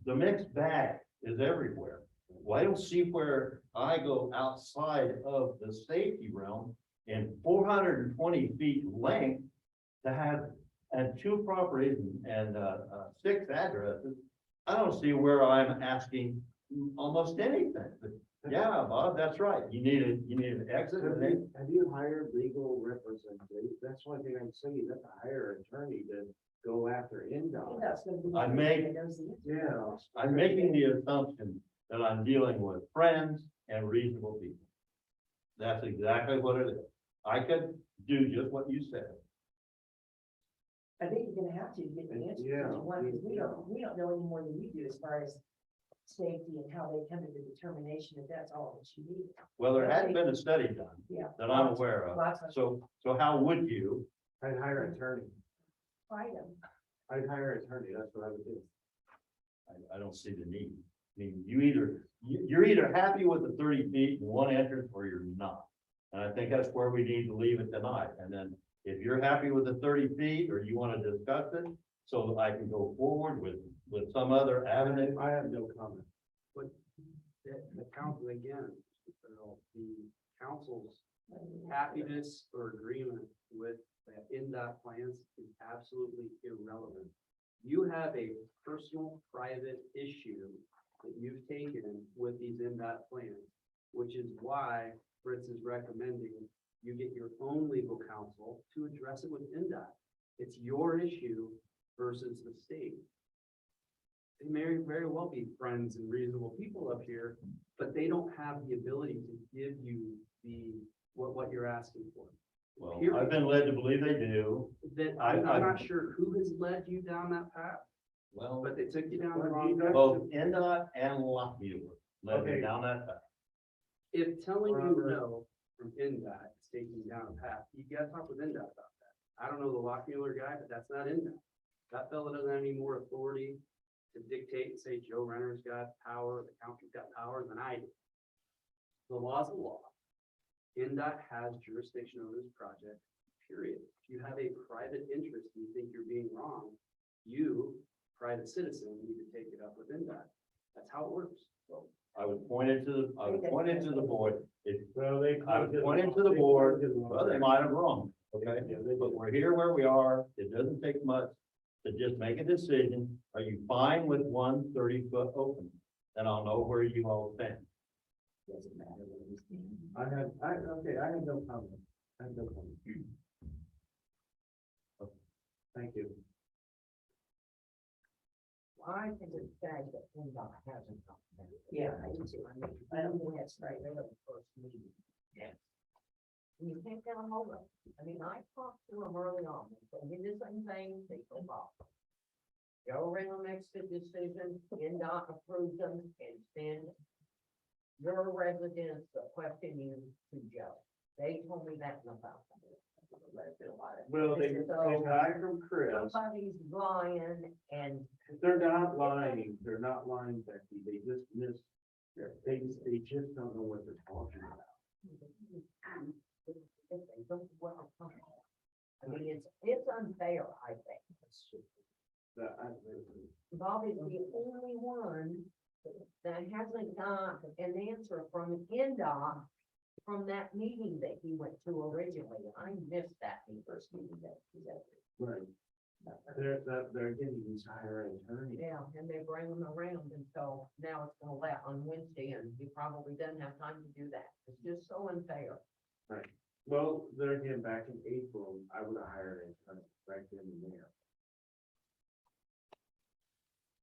the mixed bag is everywhere. Well, I don't see where I go outside of the safety realm in 420 feet length to have 2 properties and 6 addresses. I don't see where I'm asking almost anything. But yeah, Bob, that's right. You need an exit. Have you hired legal representative? That's one thing I'm saying. You have to hire an attorney to go after NDOT. That's gonna be. I'm making the assumption that I'm dealing with friends and reasonable people. That's exactly what it is. I could do just what you said. I think you're gonna have to get the answer. Yeah. Because we don't know any more than you do as far as safety and how they come to the determination that that's all that you need. Well, there hasn't been a study done Yeah. that I'm aware of. Lots of. So how would you? I'd hire an attorney. Fight them. I'd hire an attorney. That's what I would do. I don't see the need. I mean, you're either happy with the 30 feet and 1 entrance or you're not. And I think that's where we need to leave it tonight. And then if you're happy with the 30 feet or you want to discuss it so that I can go forward with some other avenue. I have no comment. the council, again, the council's happiness or agreement with the NDOT plans is absolutely irrelevant. You have a personal, private issue that you've taken with these NDOT plans, which is why Fritz is recommending you get your own legal counsel to address it with NDOT. It's your issue versus the state. They may very well be friends and reasonable people up here, but they don't have the ability to give you what you're asking for. Well, Period. I've been led to believe they do. That I'm not sure who has led you down that path, Well, but they took you down the wrong path. both NDOT and Lockmuir led me Okay. down that path. If telling you no from NDOT is taking you down a path, you gotta talk with NDOT about that. I don't know the Lockmuir guy, but that's not NDOT. That fellow doesn't have any more authority to dictate and say Joe Renner's got power, the county's got power than I do. The law's the law. NDOT has jurisdiction over this project, period. If you have a private interest and you think you're being wrong, you, private citizen, need to take it up with NDOT. That's how it works. So I was pointed to the board. Well, they. I was pointed to the board, well, they might have wrong, okay? But we're here where we are. It doesn't take much to just make a decision. Are you fine with 1 30-foot opening? And I'll know where you all stand. Doesn't matter what we stand. I had no comment. I had no comment. Thank you. Well, I think it's bad that NDOT hasn't come. Yeah, I do too. I mean, I don't think that's right. They're the first meeting. Yeah. You can't get them over. I mean, I talked to them early on, they did the same thing, they go off. Joe Reno makes the decision, NDOT approves them, and send your residents that question you to Joe. They told me that in about. Well, they got it from Chris. Somebody's lying, and They're not lying, Becky, they just they just don't know what they're talking about. they don't well. I mean, it's unfair, I think. Bob is the only one that hasn't got an answer from NDOT from that meeting that he went to originally. I missed that first meeting that he was at. Right. They're getting these higher attorneys. Yeah, and they bring them around, and so now it's gonna let on Wednesday, and he probably doesn't have time to do that. It's just so unfair. Right. Well, there again, back in April, I would have hired an attorney right then and there.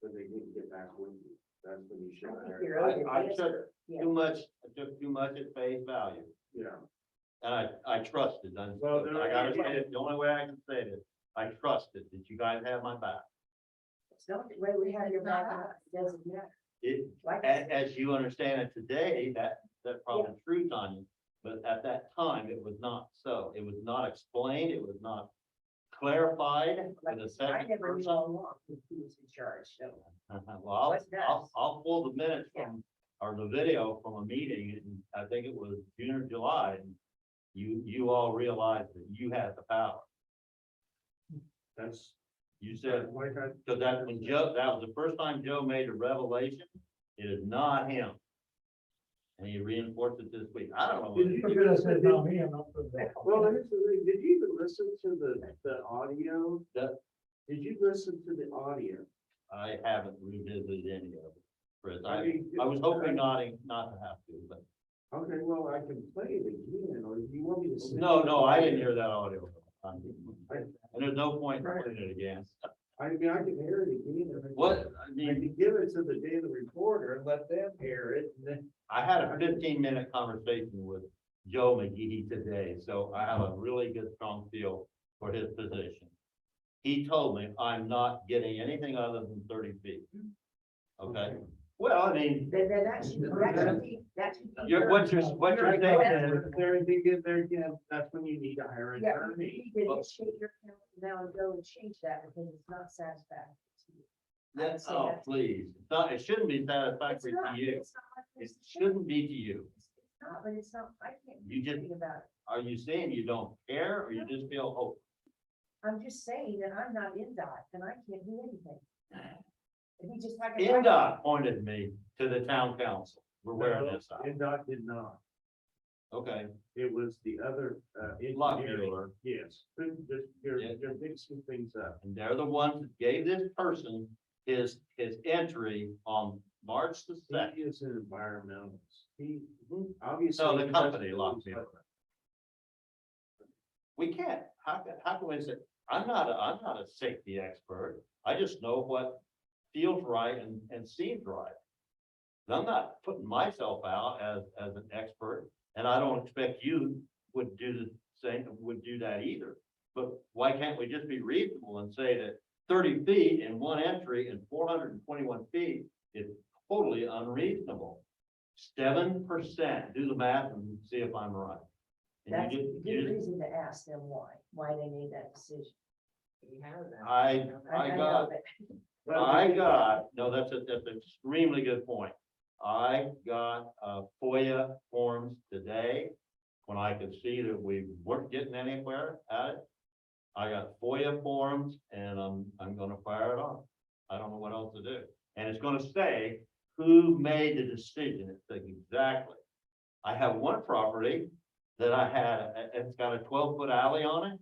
But they didn't get back with you. That's when you should hire. I took too much at face value. Yeah. And I trusted, Well, there- I gotta say it, the only way I can say it, I trusted that you guys have my back. It's not the way we have your back, it doesn't matter. It, Like I said, as you understand it today, that probably true, Tanya, but at that time, it was not so. It was not explained, it was not clarified for like the I second never knew person. all along who was in charge, so. Well, What's that? I'll pull the minutes from, or the video from a meeting, and I think it was June or July, and you all realized that you had the power. That's. You said, Like I. because that when Joe, that was the first time Joe made a revelation, it is not him. And he reinforced it this week. I don't know. Did you You could have said, no, me, I'm not for that. Well, here's the thing, did you even listen to the audio? Did you listen to the audio? I haven't revisited any of it, Chris. I mean, I was hoping not to have to, but Okay, well, I can play it again, or do you want me to? send no, you- I didn't hear that audio. And there's no point in putting it again. I mean, I can hear it again. if I- What, I I mean, can give it to the Daily Reporter and let them hear it, and then. I had a 15-minute conversation with Joe McGee today, so I have a really good, strong feel for his position. He told me I'm not getting anything other than 30 feet. Okay, well, I mean, Then that's, that's. what you're saying is, There again, that's when you need to hire an Yeah, attorney. you can initiate your council now and go and change that because it's not satisfactory. to you. that's, say oh, that's- please, it shouldn't be It's satisfactory not, to you. it's not like It this. shouldn't be to you. It's not, but it's not, I can't You do just- anything about it. Are you saying you don't care, or you just feel hope? I'm just saying that I'm not in DOT and I can't do anything. If you just like. NDOT pointed me to the town council. We're wearing this out. NDOT did not. Okay, It was the other, Lot engineering. Bueller. Yes, you're mixing things up. and they're the ones that gave this person his entry on March the He second. is an environmentalist. He, obviously. So the he company doesn't Lot lose Bueller. We can't, how can we say, I'm not a safety expert, I just know what feels right and seems right. And I'm not putting myself out as an expert, and I don't expect you would do the same, would do that either. But why can't we just be reasonable and say that 30 feet in one entry and 421 feet is totally unreasonable? 7%, do the math and see if I'm right. And That's you a just- good you just- reason to ask them why they made that decision. You have that. I know, got, no, that's an extremely good point. I got FOIA forms today when I could see that we weren't getting anywhere at it. I got FOIA forms and I'm gonna fire it off. I don't know what else to do. And it's gonna say who made the decision. It's like exactly. I have one property that I had, it's got a 12-foot alley on it.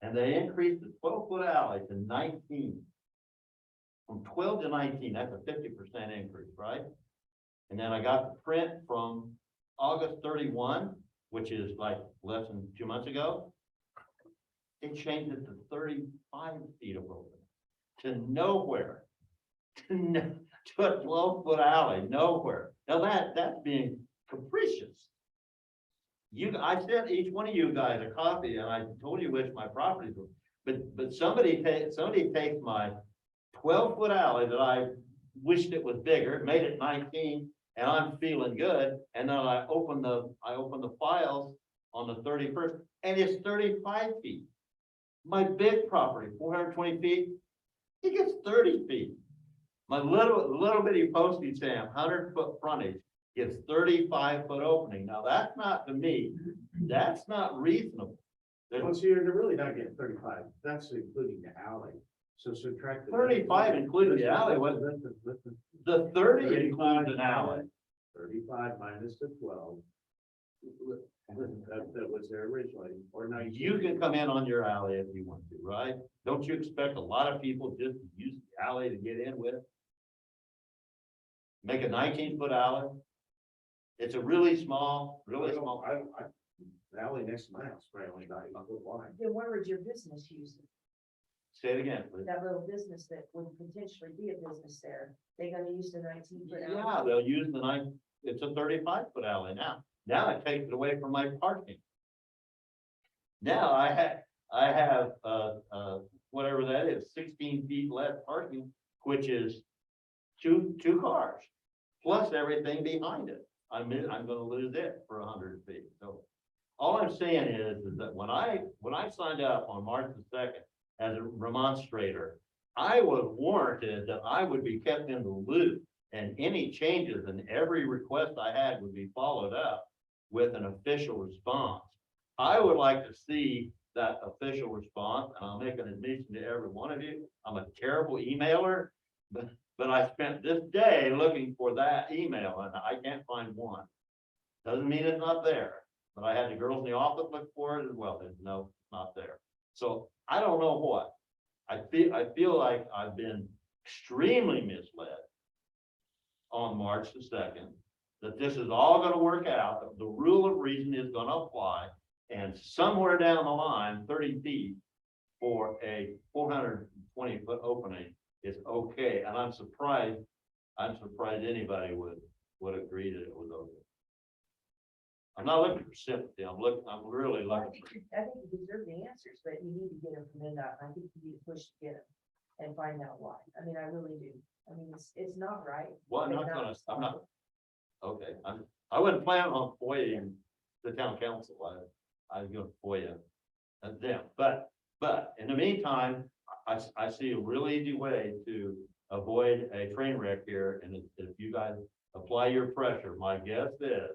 And they increased the 12-foot alley to 19. From 12 to 19, that's a 50% increase, right? And then I got the print from August 31, which is like less than 2 months ago. It changed it to 35 feet of open, to nowhere, to a 12-foot alley, nowhere. Now that's being capricious. I sent each one of you guys a copy and I told you which my properties were, but somebody takes my 12-foot alley that I wished it was bigger, made it 19, and I'm feeling good. And then I open the files on the 31st and it's 35 feet. My big property, 420 feet, it gets 30 feet. My little bitty postage stamp, 100-foot frontage, gets 35-foot opening. Now, that's not, to me, that's not reasonable. Well, so you're really not getting 35. That's including the alley. So subtract. the 35 including the alley, what, Listen. the 30 includes an alley. 35 minus the 12. That was there originally, or 19. You can come in on your alley if you want to, right? Don't you expect a lot of people just to use the alley to get in with? Make a 19-foot alley. It's a really small. The alley next to my house, probably only 9 foot wide. Then where would your business use it? Say it again, please. That little business that would potentially be a business there, they're gonna use the 19-foot Yeah, alley? they'll use the it's a 35-foot alley now. Now it takes it away from my parking. Now I have whatever that is, 16 feet less parking, which is two cars, plus everything behind it. I'm gonna lose it for 100 feet. So all I'm saying is that when I signed up on March the 2nd as a remonstrator, I was warranted that I would be kept in the loop and any changes and every request I had would be followed up with an official response. I would like to see that official response, and I'll make an admission to every one of you. I'm a terrible emailer, but I spent this day looking for that email and I can't find one. Doesn't mean it's not there, but I had the girls in the office look for it as well. There's no, it's not there. So I don't know what. I feel like I've been extremely misled on March the 2nd, that this is all gonna work out, that the rule of reason is gonna apply, and somewhere down the line, 30 feet for a 420-foot opening is okay, and I'm surprised anybody would agree that it was okay. I'm not looking for sympathy, I'm really Well, I looking think you deserve the answers, but you need to get them from NDOT. I think you need to push to get them and find out why. I mean, I really do. I mean, it's not right. Well, I'm not, okay, I wasn't planning on FOIAing the town council, I was gonna FOIA them, but in the meantime, I see a really easy way to avoid a train wreck here, and if you guys apply your pressure, my guess is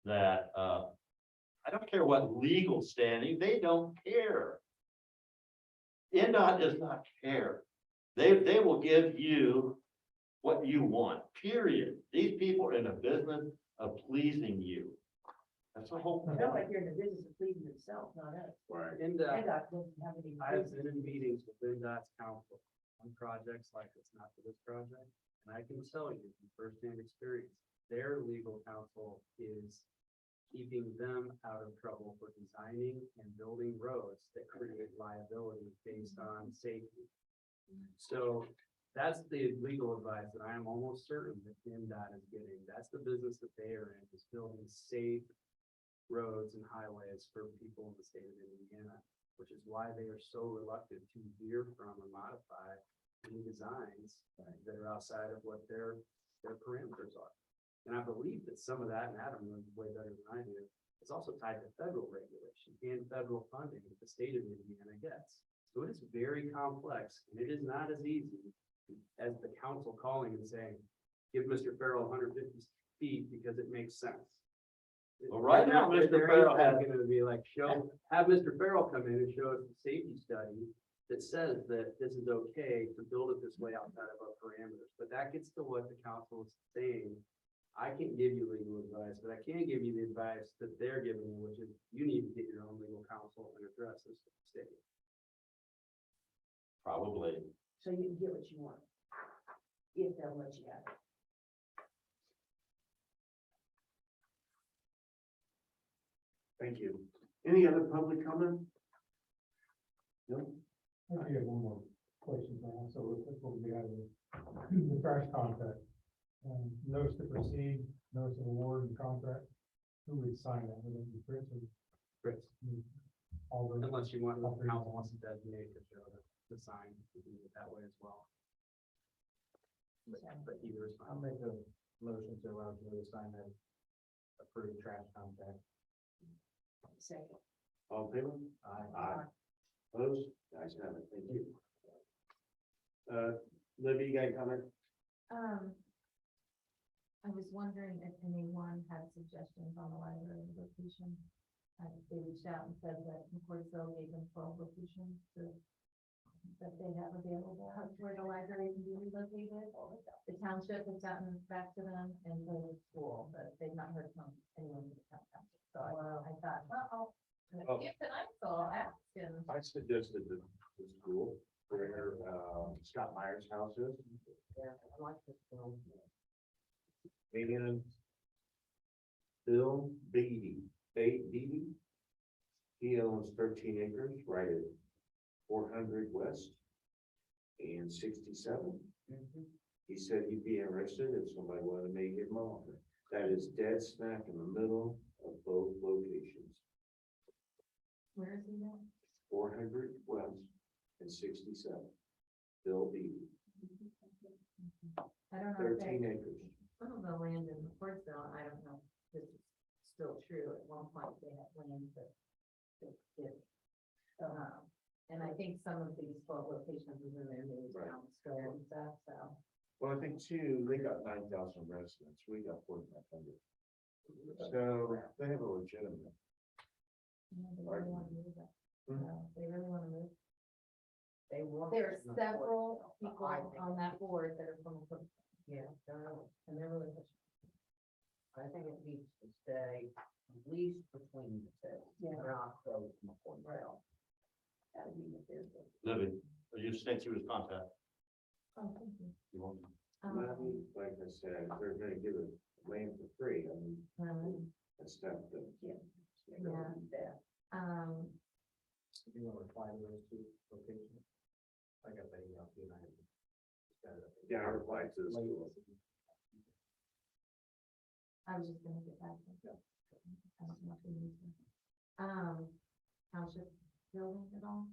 that, I don't care what legal standing, they don't care. NDOT does not care. They will give you what you want, period. These people are in the business of pleasing you. That's the whole I point. feel like you're in the business of pleasing themselves, not us. Right. PennDOT doesn't have any. I've been in meetings with NDOT's council on projects like it's not for this project, and I can tell you from firsthand experience, their legal counsel is keeping them out of trouble for designing and building roads that create liability based on safety. So that's the legal advice that I am almost certain that NDOT is getting. That's the business that they are in, is building safe roads and highways for people in the state of Indiana, which is why they are so reluctant to veer from or modify any designs that are outside of what their parameters are. And I believe that some of that, and Adam knows way better than I do, is also tied to federal regulation and federal funding that the state of Indiana gets. So it is very complex, and it is not as easy as the council calling and saying, give Mr. Farrell 150 feet because it makes sense. Well, right now, Mr. Farrell has- Gonna be like, have Mr. Farrell come in and show us the safety study that says that this is okay to build it this way outside of our parameters. But that gets to what the council is saying. I can't give you legal advice, but I can give you the advice that they're giving you, which is you need to get your own legal counsel and address this with the state. Probably. So you can get what you want. If they'll let you have it. Thank you. Any other public comment? No? I do have one more question to ask, so let's go get out of the trash contract. Notice to proceed, notice of award and contract. Who would sign that? Would it be Chris or? Chris. All the. Unless you want, the council wants to designate the show to sign, you can do it that way as well. But either is I'll fine. make a motion to allow you to sign that approved trash contract. Second. All in favor? Aye. Opposed? Guys have it. Thank you. Libby, you got a comment? I was wondering if anyone had suggestions on the library location. They reached out and said that Fortville gave them 12 locations that they have available where the library can be relocated. The township has gotten back to them and the school, but they've not heard from anyone in the township. So I thought, well, if the I'll ask and. I suggested the school where Scott Meyer's house is. Yeah, I like this film. And Bill Beatty, he owns 13 acres right at 400 West and 67. He said he'd be interested if somebody wanted to make him an offer. That is dead smack in the middle of both locations. Where is he now? 400 West and 67. Bill Beatty, I don't know if 13 they, acres. some of the land in Fortville, I don't know if this is still true. At one point, they had land that did. And I think some of these 12 locations is in their new Right. town square and stuff, so. Well, I think too, they got 9,000 residents, we got 4,500. So they have a legitimate. you know, they really want to move it. They really want to move. They want. There are several people I think- on that board that are from Fortville, Yeah, and they're really pushing. I think it needs to stay at least between the two. Yeah. Not go from a point rail. That'd be the third one. Libby, you sent you his contact. Oh, thank you. You want? Money, like I said, they're gonna give it land for free, I mean, that's stuff that. Yeah. Yeah. You want to reply to those two locations? I got that email too, and I just got it. Yeah, I replied to the school. I was just gonna get back to that. I don't know if we need to. Township building at all?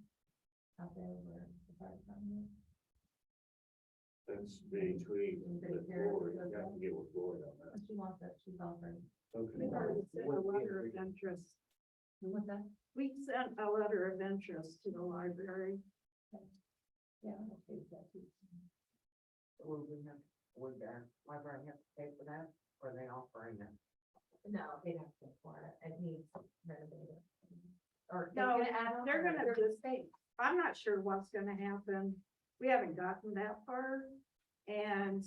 Out there where the fire department is? That's between the Floyd, you have to get with Floyd on that. And she wants it, she's offered. Okay. A letter of interest. What's that? We sent a letter of interest to the library. Yeah. I'll take that too. Would we have, would the library have to pay for that, or are they offering it? No, they'd have to pay for it, it needs renovated. Or No, they're gonna add on. they're gonna their just- space. I'm not sure what's gonna happen. We haven't gotten that far. And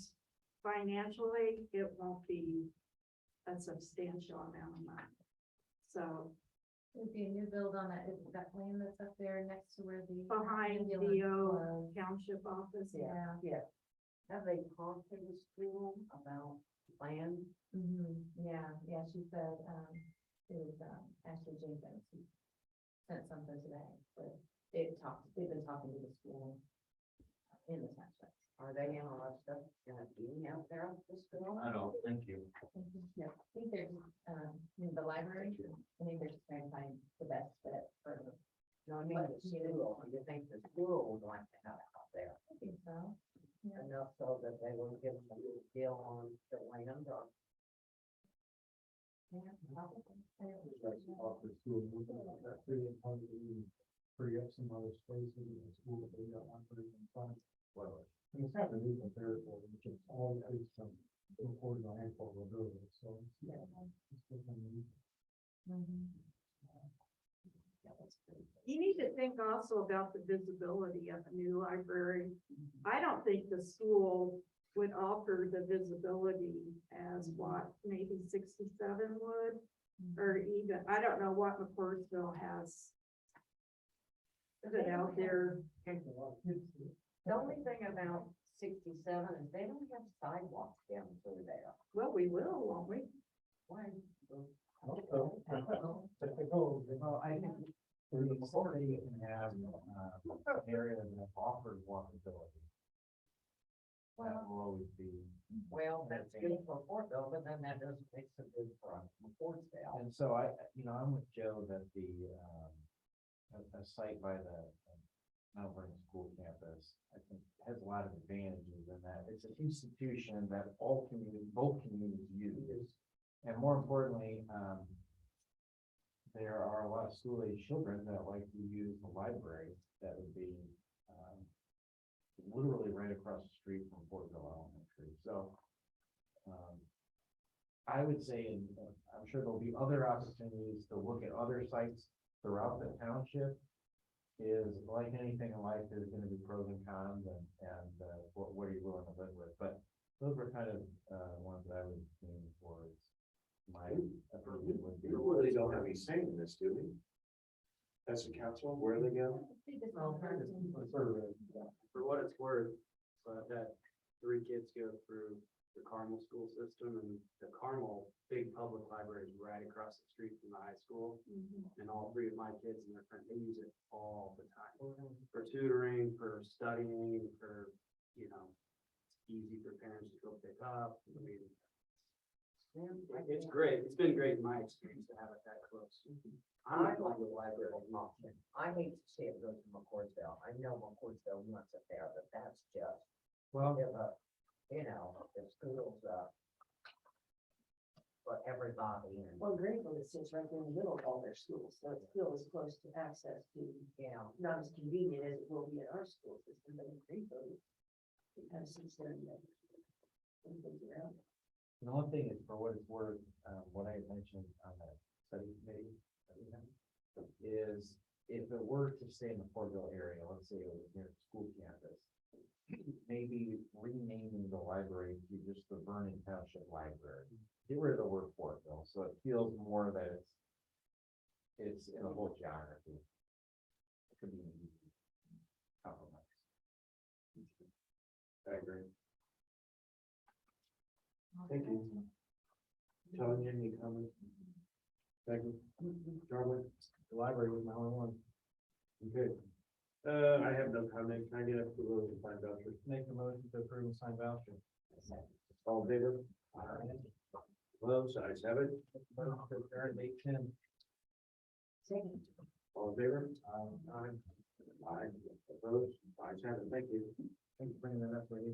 financially, it won't be a substantial amount of money. So It'd be a new build on that, is that land that's up there next to where the. behind the ambulance was. township office. Yeah. Yeah. Have they talked to the school about land? Yeah, she said, it was, Ashley Jenkins who sent something today, but they've been talking to the school in the township. Are they interested in being out there at the school? I don't, thank you. Yeah, I think they're, in the library, I think they're just trying to find the best fit for. No, I mean, the school, do you think the school would like to have it out there? I think so. Yeah. Enough so that they will give them a good deal on the land or? Yeah, probably. That's off the school, that's really probably free up some other spaces in the school that they got one for in front. Well, and it's not the new territory, which is all based on reporting on handful of buildings, so. Yeah. It's different. You need to think also about the visibility of a new library. I don't think the school would offer the visibility as what maybe 67 would, or even, I don't know what McCoursville has put out there. The only thing about 67 is they don't have sidewalks down through there. Well, we will, won't we? Why? Well, I think through the authority, you can have, an area that offers walkability. That will always be. Well, that's good for Fortville, but then that doesn't make so good for Fortville. And so I'm with Joe that a site by the Mount Vernon School campus, I think has a lot of advantages in that it's an institution that both communities use. And more importantly, there are a lot of school-age children that like to use the library that would be, literally right across the street from Fortville Elementary. So, I would say, and I'm sure there'll be other opportunities to look at other sites throughout the township. Is like anything in life, there's gonna be pros and cons and what are you willing to live with? But those were kind of, ones that I was leaning towards. My opinion would be. We really don't have any say in this, do we? As a council, where they go? For what it's worth, so I've had 3 kids go through the Carmel school system, and the Carmel big public library is right across the street from the high school. And all 3 of my kids and their friends, they use it all the time for tutoring, for studying, for, it's easy for parents to go pick up. I mean, it's great. It's been great in my experience to have it that close. I'm not going to the library much. I hate to see it go to McCoursville. I know McCoursville wants it there, but that's just, Well, the schools, for everybody and. Well, Greenville is sits right in the middle of all their schools, so it's still as close to access to, not as convenient as it will be at our school system, but in Greenville, it kind of sits there and things around. the one thing is, for what it's worth, what I had mentioned on the study committee that we had, is if it were to stay in the Fortville area, let's say it was near the school campus, maybe renaming the library to just the Vernon Township Library. Get rid of the word Fortville, so it feels more that it's in the whole geography. It could be an easy compromise. I agree. Thank you. Tony, any comments? Thank you. Charlie? The library was my only one. Okay. I have no comment. Can I get up to those and find vouchers? Make the motion to approve and sign voucher. All in favor? Opposed, ayes have it. Motion to adjourn at 8:10. Second. All in favor? Aye. Aye. Opposed, ayes have it. Thank you. Thanks for bringing that up, lady.